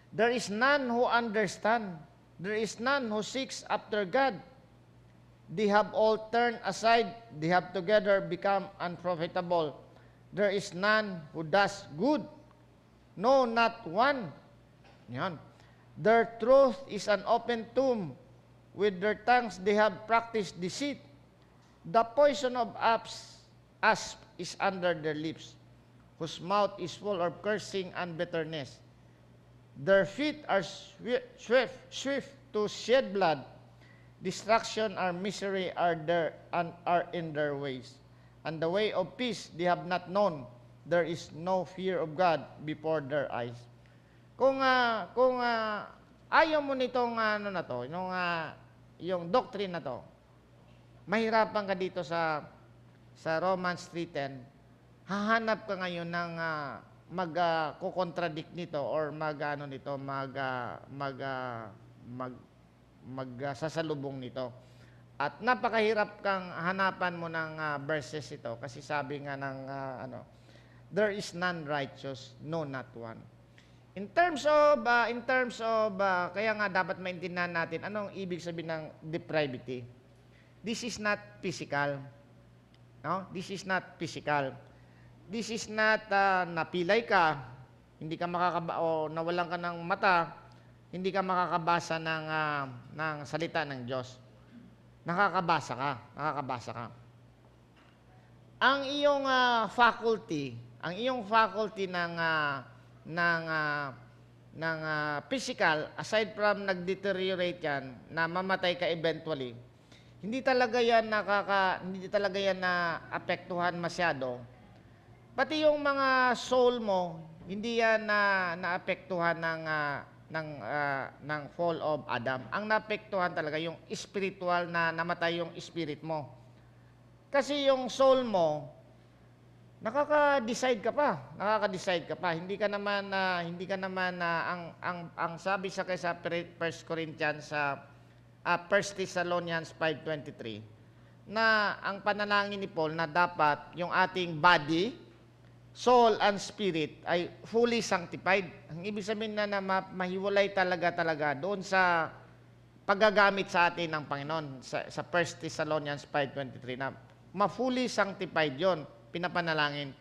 There is none who understand. There is none who seeks after God. They have all turned aside. They have together become unprofitable. There is none who does good. No, not one. Yan. Their truth is an open tomb. With their tongues they have practiced deceit. The poison of asp is under their lips, whose mouth is full of cursing and bitterness. Their feet are swift to shed blood. Destruction and misery are in their ways. And the way of peace they have not known. There is no fear of God before their eyes. Kung ayaw mo nitong yung doctrine na to, mahirapan ka dito sa Romans 3:10. Hahanap ka ngayon ng mag-contradict nito or sasalubong nito. At napakahirap kang hanapan mo ng verses ito, kasi sabi nga ng there is none righteous, no, not one. In terms of kaya nga dapat maintindihan natin anong ibig sabihin ng depravity. This is not physical. No? This is not physical. This is not napilay ka, hindi ka o nawalan ka ng mata, hindi ka makakabasa ng salita ng Diyos. Nakakabasa ka. Ang iyong faculty ng physical, aside from nag-deteriorate yan, na mamatay ka eventually, hindi talaga yan na apektuhan masyado Pati yung mga soul mo, hindi yan naapektuhan ng fall of Adam. Ang naapektuhan talaga yung spiritual na namatay yung spirit mo. Kasi yung soul mo, nakaka-decide ka pa. Hindi ka naman ang sabi sa kay sa 1 Corinthians sa 1 Thessalonians 5:23 na ang panalangin ni Paul na dapat yung ating body, soul and spirit ay fully sanctified. Ang ibig sabihin na mahiwalay talaga doon sa paggagamit sa atin ng Panginoon sa 1 Thessalonians 5:23 na ma-fully sanctified yon, pinapanalangin.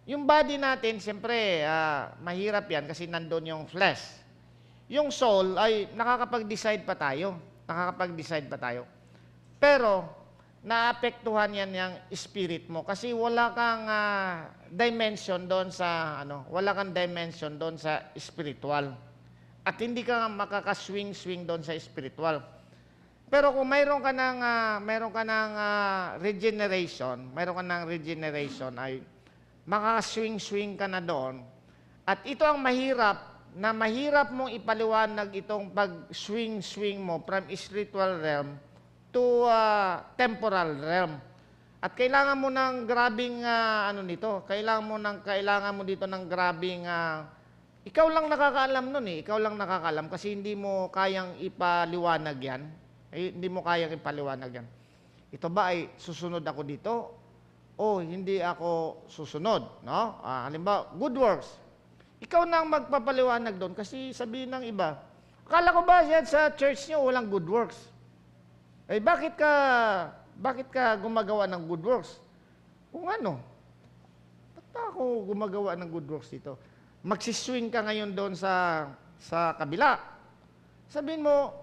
Yung body natin, siyempre, mahirap yan kasi nandun yung flesh. Yung soul ay nakakapag-decide pa tayo. Pero, naapektuhan yan yung spirit mo kasi wala kang dimension doon sa spiritual. At hindi ka makaka-swing doon sa spiritual. Pero kung mayroon ka ng regeneration ay makaka-swing ka na doon. At ito ang mahirap mong ipaliwanag itong pag-swing mo from spiritual realm to temporal realm. At kailangan mo ng grabing kailangan mo dito ng grabing ikaw lang nakakaalam nun eh. Ikaw lang nakakaalam kasi hindi mo kayang ipaliwanag yan. Ito ba ay susunod ako dito o hindi ako susunod, no? Halimbawa, good works. Ikaw na ang magpapaliwanag doon kasi sabihin ng iba, akala ko ba yan sa church niyo walang good works? Eh bakit ka gumagawa ng good works? Kung ano? Ba't ba ako gumagawa ng good works dito? Magsiswing ka ngayon doon sa kabila. Sabihin mo,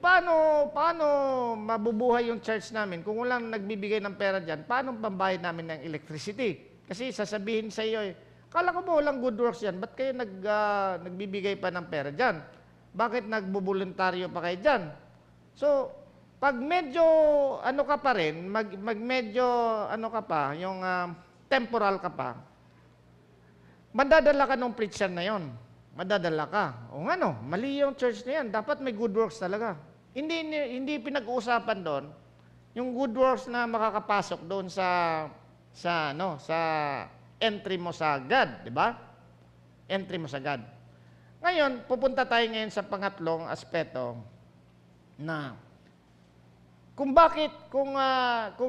paano mabubuhay yung church namin kung walang nagbibigay ng pera dyan? Paano pambayad namin ng electricity? Kasi sasabihin sa iyo, akala ko ba walang good works yan? Ba't kayo nagbibigay pa ng pera dyan? Bakit nagbuboluntaryo pa kayo dyan? So, pag medyo ka pa rin, yung temporal ka pa, madadala ka ng preacher na yon. Madadala ka. O mali yung church na yan. Dapat may good works talaga. Hindi pinag-uusapan doon yung good works na makakapasok doon sa entry mo sa God, di ba? Entry mo sa God. Ngayon, pupunta tayo ngayon sa pangatlong aspeto na kung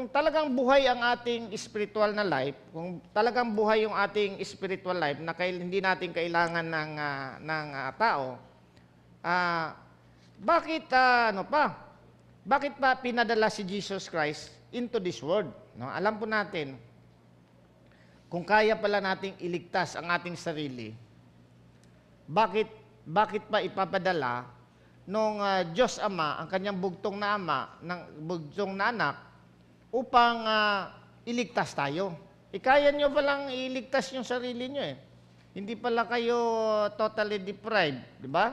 talagang buhay ang ating spiritual na life, kung talagang buhay yung ating spiritual life na hindi natin kailangan ng tao, bakit pa pinadala si Jesus Christ into this world? No? Alam po natin, kung kaya pala nating iligtas ang ating sarili, bakit pa ipapadala nung Diyos Ama, ang kanyang bugtong na anak, upang iligtas tayo. Kaya nyo palang iligtas yung sarili nyo eh. Hindi pala kayo totally deprived, di ba?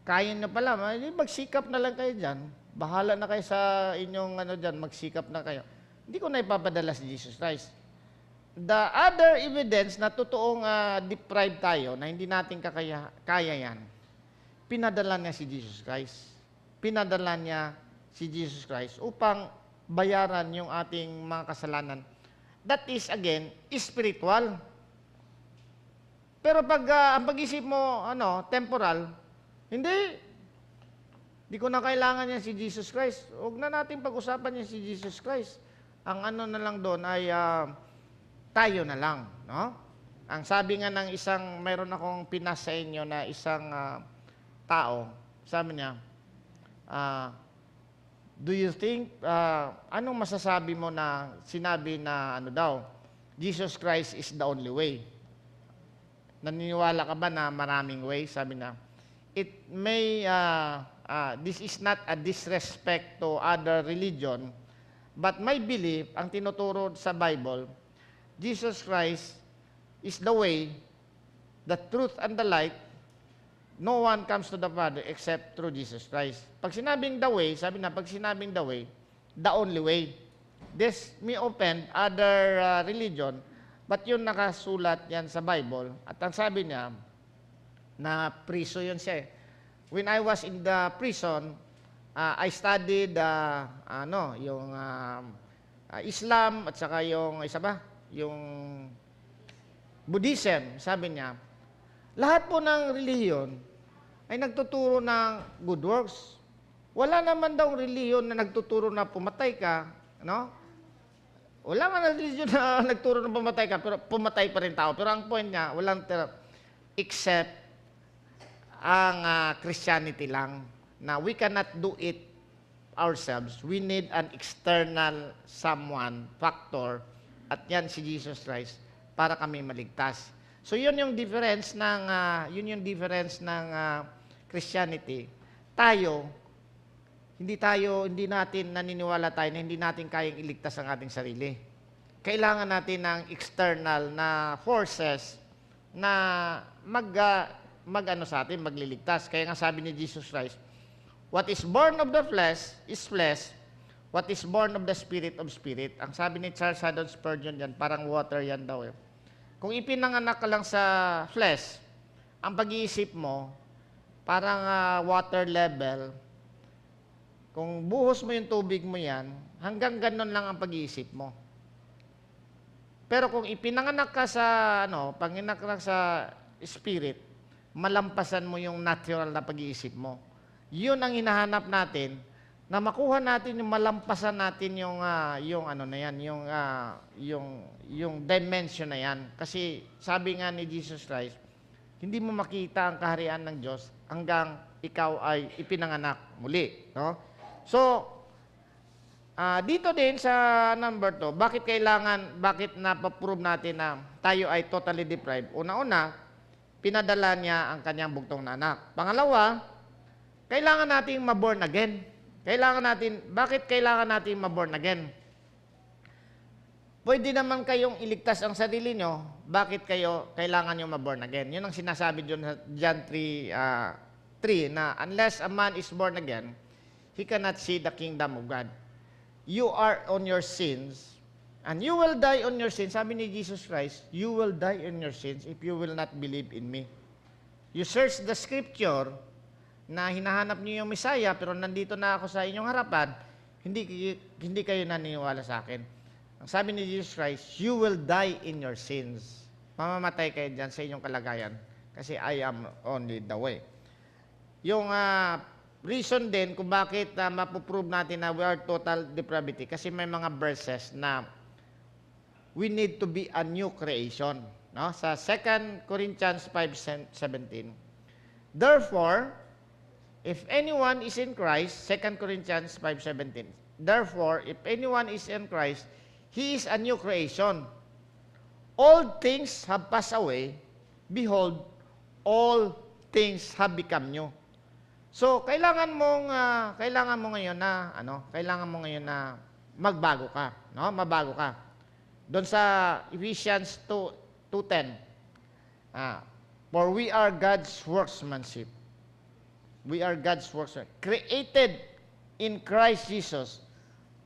Kaya nyo pala, magsikap na lang kayo dyan. Bahala na kayo sa inyong dyan, magsikap na kayo. Hindi ko na ipapadala si Jesus Christ. The other evidence na totoong deprived tayo, na hindi natin kaya yan, pinadala niya si Jesus Christ. Pinadala niya si Jesus Christ upang bayaran yung ating mga kasalanan. That is, again, spiritual. Pero pag ang pag-isip mo, temporal, hindi ko na kailangan niya si Jesus Christ. Huwag na natin pag-usapan niya si Jesus Christ. Ang na lang doon ay tayo na lang. No? Ang sabi nga ng mayroon akong pinas sa inyo na isang tao, sabi niya, do you think, anong masasabi mo na sinabi na Jesus Christ is the only way? Naniniwala ka ba na maraming way? Sabi na, it may, this is not a disrespect to other religion, but my belief, ang tinuturo sa Bible, Jesus Christ is the way, the truth, and the light. No one comes to the Father except through Jesus Christ. Pag sinabing the way, the way, the only way. This may offend other religion, But yun nakasulat yan sa Bible. At ang sabi niya, na priso yun siya eh. When I was in the prison, I studied yung Islam at saka yung isa ba? Yung Buddhism, sabi niya. Lahat po ng relihiyon ay nagtuturo ng good works. Wala naman daw relihiyon na nagtuturo na pumatay ka, no? Wala nga relihiyon na nagturo na pumatay ka, pero pumatay pa rin tao. Pero ang point niya, walang except ang Christianity lang, na we cannot do it ourselves. We need an external someone, factor, at yan si Jesus Christ, para kami maligtas. So yun yung difference ng Christianity. Hindi natin naniniwala tayo na hindi natin kayang iligtas ang ating sarili. Kailangan natin ng external na forces na magliligtas. Kaya nga sabi ni Jesus Christ, what is born of the flesh is flesh, what is born of the spirit of spirit. Ang sabi ni Charles Haddon Spurgeon yan, parang water yan daw eh. Kung ipinanganak ka lang sa flesh, ang pag-iisip mo, parang water level, kung buhos mo yung tubig mo yan, hanggang ganun lang ang pag-iisip mo. Pero kung ipinanganak ka sa, panganak sa spirit, malampasan mo yung natural na pag-iisip mo. Yun ang hinahanap natin, na makuha natin yung malampasan natin yung dimension na yan. Kasi sabi nga ni Jesus Christ, hindi mo makita ang kaharian ng Diyos hanggang ikaw ay ipinanganak muli. No? So, dito din sa number 2, bakit napaprove natin na tayo ay totally deprived? Una-una, pinadala niya ang kanyang bugtong na anak. Pangalawa, kailangan nating ma-born again. Bakit kailangan natin ma-born again? Pwede naman kayong iligtas ang sarili nyo, bakit kailangan nyo ma-born again? Yun ang sinasabi dyan sa John 3, na unless a man is born again, he cannot see the kingdom of God. You are on your sins, and you will die on your sins. Sabi ni Jesus Christ, you will die on your sins if you will not believe in me. You search the scripture, na hinahanap niyo yung Messiah, pero nandito na ako sa inyong harapan, hindi kayo naniniwala sa akin. Ang sabi ni Jesus Christ, you will die in your sins. Mamamatay kayo dyan sa inyong kalagayan, kasi I am only the way. Yung reason din kung bakit mapuprove natin na we are total depravity, kasi may mga verses na we need to be a new creation. No? Sa 2 Corinthians 5:17, therefore, if anyone is in Christ, 2 Corinthians 5:17, therefore, if anyone is in Christ, he is a new creation. All things have passed away. Behold, all things have become new. So, kailangan mo ngayon na magbago ka, no? Mabago ka. Doon sa Ephesians 2:10, for we are God's workmanship. We are God's works, created in Christ Jesus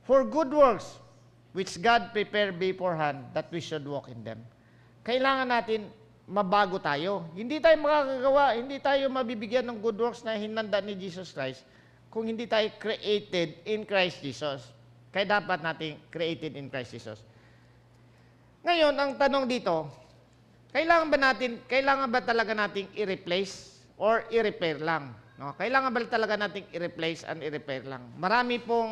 for good works, which God prepared beforehand that we should walk in them. Kailangan natin mabago tayo. Hindi tayo makakagawa, hindi tayo mabibigyan ng good works na hinanda ni Jesus Christ kung hindi tayo created in Christ Jesus. Kaya dapat natin created in Christ Jesus. Ngayon, ang tanong dito, kailangan ba talaga nating i-replace or i-repair lang? No, kailangan ba talaga nating i-replace and i-repair lang? Marami pong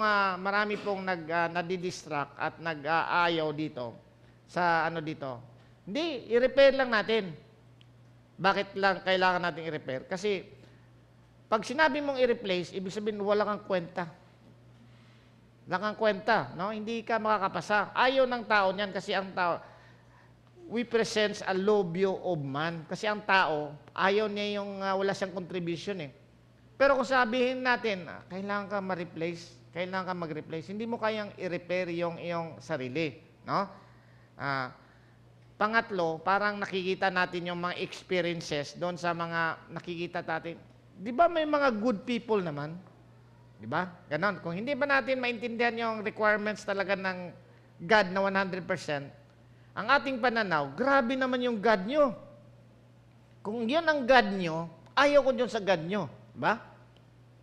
nadidistract at nag-aayaw dito sa dito. Hindi, i-repair lang natin. Bakit lang kailangan nating i-repair? Kasi pag sinabi mong i-replace, ibig sabihin wala kang kwenta. Wala kang kwenta, no? Hindi ka makakapasa. Ayaw ng tao niyan kasi ang tao, we present a low view of man. Kasi ang tao, ayaw niya yung wala siyang contribution eh. Pero kung sabihin natin, kailangan ka ma-replace, kailangan ka mag-replace, hindi mo kayang i-repair yung iyong sarili. No? Pangatlo, parang nakikita natin yung mga experiences doon sa mga nakikita natin. Di ba may mga good people naman? Di ba? Ganon. Kung hindi ba natin maintindihan yung requirements talaga ng God na 100%, ang ating pananaw, grabe naman yung God nyo. Kung yun ang God nyo, ayaw ko dyan sa God nyo. Ba?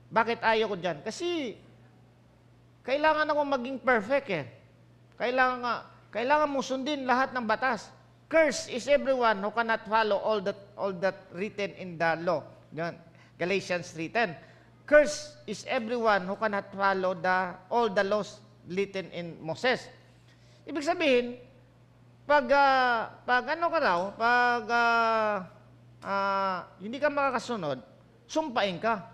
Bakit ayaw ko dyan? Kasi, kailangan ako maging perfect eh. Kailangan mo sundin lahat ng batas. Curse is everyone who cannot follow all that written in the law. Yan. Galatians 3:10. Curse is everyone who cannot follow all the laws written in Moses. Ibig sabihin, pag ano ka raw, hindi ka makakasunod, sumpain ka.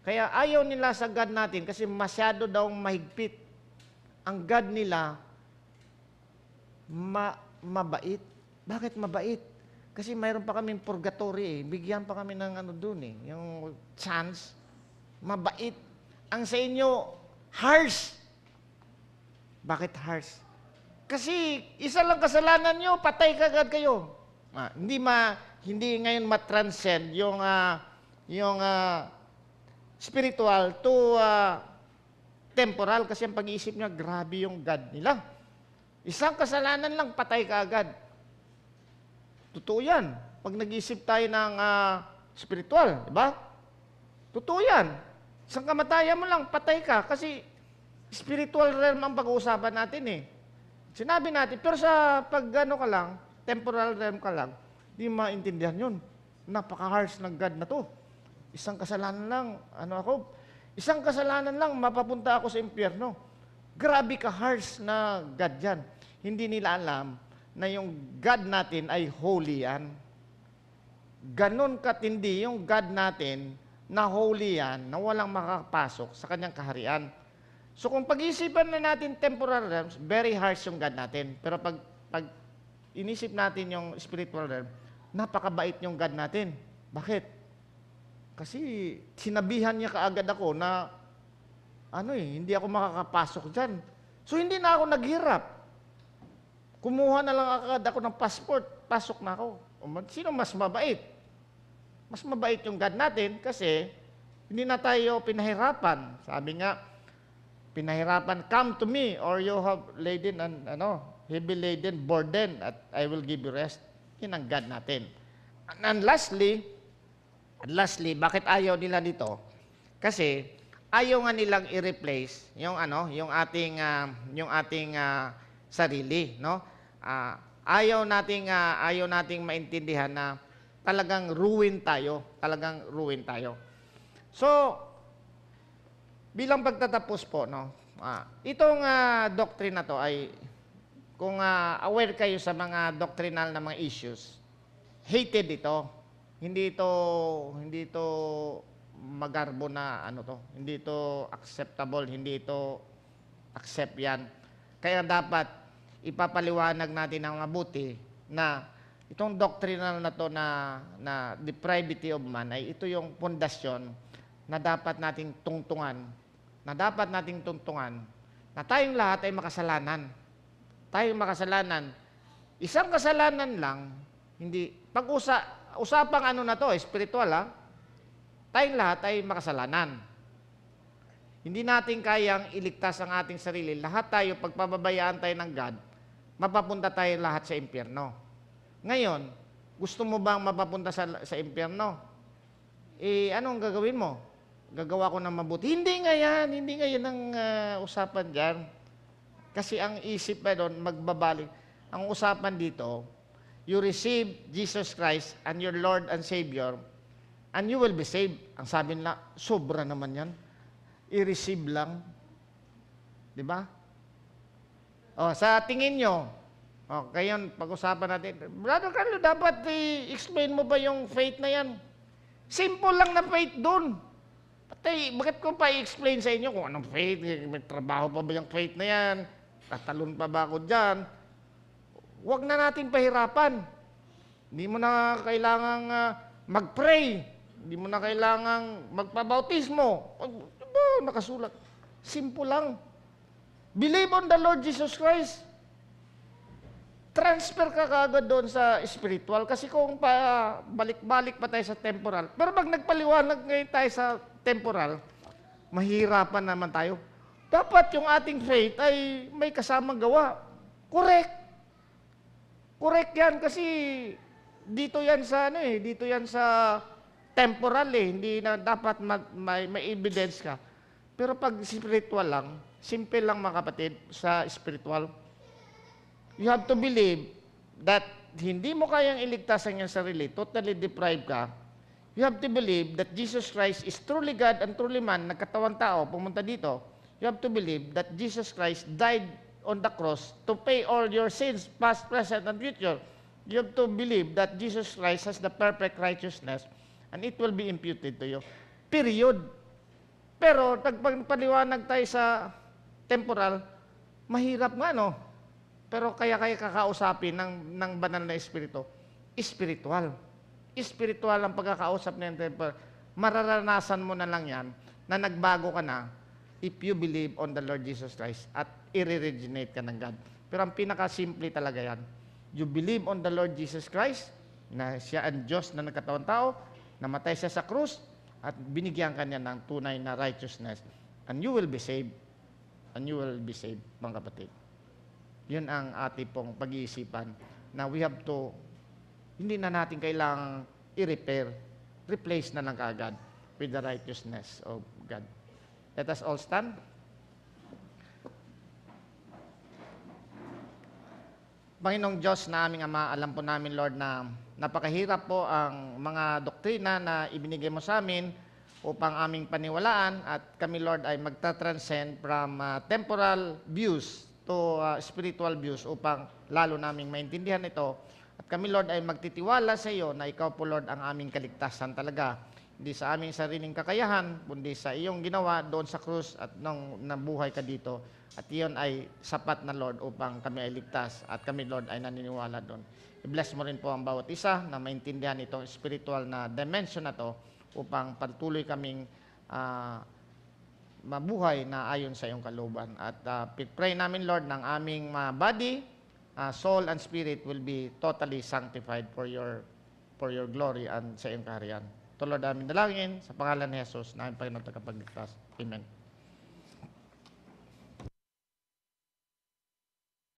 Kaya ayaw nila sa God natin kasi masyado daw mahigpit. Ang God nila, mabait. Bakit mabait? Kasi mayroon pa kaming purgatory eh. Bigyan pa kami ng ano dun eh. Yung chance. Mabait. Ang sa inyo, harsh. Bakit harsh? Kasi isa lang kasalanan nyo, patay kagad kayo. Hindi ngayon matranscend yung spiritual to temporal kasi ang pag-iisip niya, grabe yung God nila. Isang kasalanan lang, patay ka agad. Totoo yan. Pag nag-iisip tayo ng spiritual, di ba? Totoo yan. Isang kamatayan mo lang, patay ka. Kasi spiritual realm ang pag-uusapan natin eh. Sinabi natin, pero sa pag-ano ka lang, temporal realm ka lang, di maintindihan yun. Napaka-harsh ng God na to. Isang kasalanan lang, isang kasalanan lang, mapapunta ako sa impyerno. Grabe ka-harsh na God yan. Hindi nila alam na yung God natin ay holy yan. Ganon katindi yung God natin na holy yan, na walang makakapasok sa kanyang kaharian. So kung pag-iisipan na natin temporal realms, very harsh yung God natin. Pero pag inisip natin yung spiritual realm, napakabait yung God natin. Bakit? Kasi sinabihan niya kaagad ako na hindi ako makakapasok dyan. So hindi na ako naghirap. Kumuha na lang agad ako ng passport, pasok na ako. Sino mas mabait? Mas mabait yung God natin kasi hindi na tayo pinahirapan. Sabi nga, pinahirapan, come to me or you have laden and heavy laden burden at I will give you rest. Yan ang God natin. And lastly, bakit ayaw nila dito? Kasi ayaw nga nilang i-replace yung ating sarili, no? Ayaw nating maintindihan na talagang ruin tayo. So, bilang pagtatapos po, no? Itong doctrine na to ay, kung aware kayo sa mga doctrinal na mga issues, hated ito. Hindi ito magarbo na hindi ito acceptable, hindi ito accept yan. Kaya dapat ipapaliwanag natin ng mabuti na itong doctrinal na to na depravity of man ay ito yung pundasyon na dapat nating tungtungan, na tayong lahat ay makasalanan. Tayong makasalanan. Isang kasalanan lang, hindi, usapang na to, spiritual tayong lahat ay makasalanan. Hindi natin kayang iligtas ang ating sarili. Lahat tayo, pagpababayaan tayo ng God, mapapunta tayo lahat sa impyerno. Ngayon, gusto mo bang mapapunta sa impyerno? Anong gagawin mo? Gagawa ko ng mabuti. Hindi nga yan ang usapan dyan. Kasi ang isip doon, magbabalik. Ang usapan dito, you receive Jesus Christ and your Lord and Savior, and you will be saved. Ang sabi nila, sobra naman yan. I-receive lang. Diba? Sa tingin nyo, ngayon, pag-usapan natin, Brother Carlo, dapat i-explain mo ba yung faith na yan? Simple lang na faith doon. Bakit ko pa i-explain sa inyo kung anong faith? May trabaho pa ba yung faith na yan? Tatalon pa ba ako dyan? Huwag na natin pahirapan. Hindi mo na kailangang mag-pray. Hindi mo na kailangang magpabautismo. Nakasulat. Simple lang. Believe on the Lord Jesus Christ. Transfer ka kagad doon sa spiritual. Kasi kung balik-balik pa tayo sa temporal. Pero pag nagpaliwanag ngayon tayo sa temporal, mahirapan naman tayo. Dapat yung ating faith ay may kasamang gawa. Correct. Correct yan kasi dito yan sa dito yan sa temporal hindi na dapat may evidence ka. Pero pag spiritual lang, simple lang mga kapatid sa spiritual. You have to believe that hindi mo kayang iligtas ang iyong sarili, totally deprived ka. You have to believe that Jesus Christ is truly God and truly man, nagkatawang tao, pumunta dito. You have to believe that Jesus Christ died on the cross to pay all your sins, past, present, and future. You have to believe that Jesus Christ has the perfect righteousness and it will be imputed to you. Period. Pero, pagpaliwanag tayo sa temporal, mahirap nga, no? Pero kaya kakausapin ng banal na espiritu, spiritual. Spiritual ang pagkakausap ng temporal. Mararanasan mo na lang yan na nagbago ka na if you believe on the Lord Jesus Christ at i-regenerate ka ng God. Pero ang pinakasimple talaga yan. You believe on the Lord Jesus Christ, na siya ang Diyos na nagkatawang tao, namatay siya sa krus, at binigyan ka niya ng tunay na righteousness. And you will be saved. And you will be saved, mga kapatid. Yun ang ating pong pag-iisipan na we have to, hindi na natin kailangang i-repair, replace na lang kaagad with the righteousness of God. Let us all stand. Panginoong Diyos na aming Ama, alam po namin, Lord, na napakahirap po ang mga doktrina na ibinigay mo sa amin upang aming paniwalaan at kami, Lord, ay magta-transcend from temporal views to spiritual views upang lalo naming maintindihan ito. At kami, Lord, ay magtitiwala sa iyo na ikaw po, Lord, ang aming kaligtasan talaga. Hindi sa aming sariling kakayahan, kundi sa iyong ginawa doon sa krus at nung nabuhay ka dito. At iyon ay sapat na, Lord, upang kami ay ligtas at kami, Lord, ay naniniwala doon. I-bless mo rin po ang bawat isa na maintindihan itong spiritual na dimension na to upang patuloy kaming mabuhay na ayon sa iyong kalooban. At pray namin, Lord, ng aming body, soul, and spirit will be totally sanctified for your glory and sa iyong kaharian. Ito, Lord, aming dalangin sa pangalan ni Jesus na aming Panginoon tagapagligtas. Amen.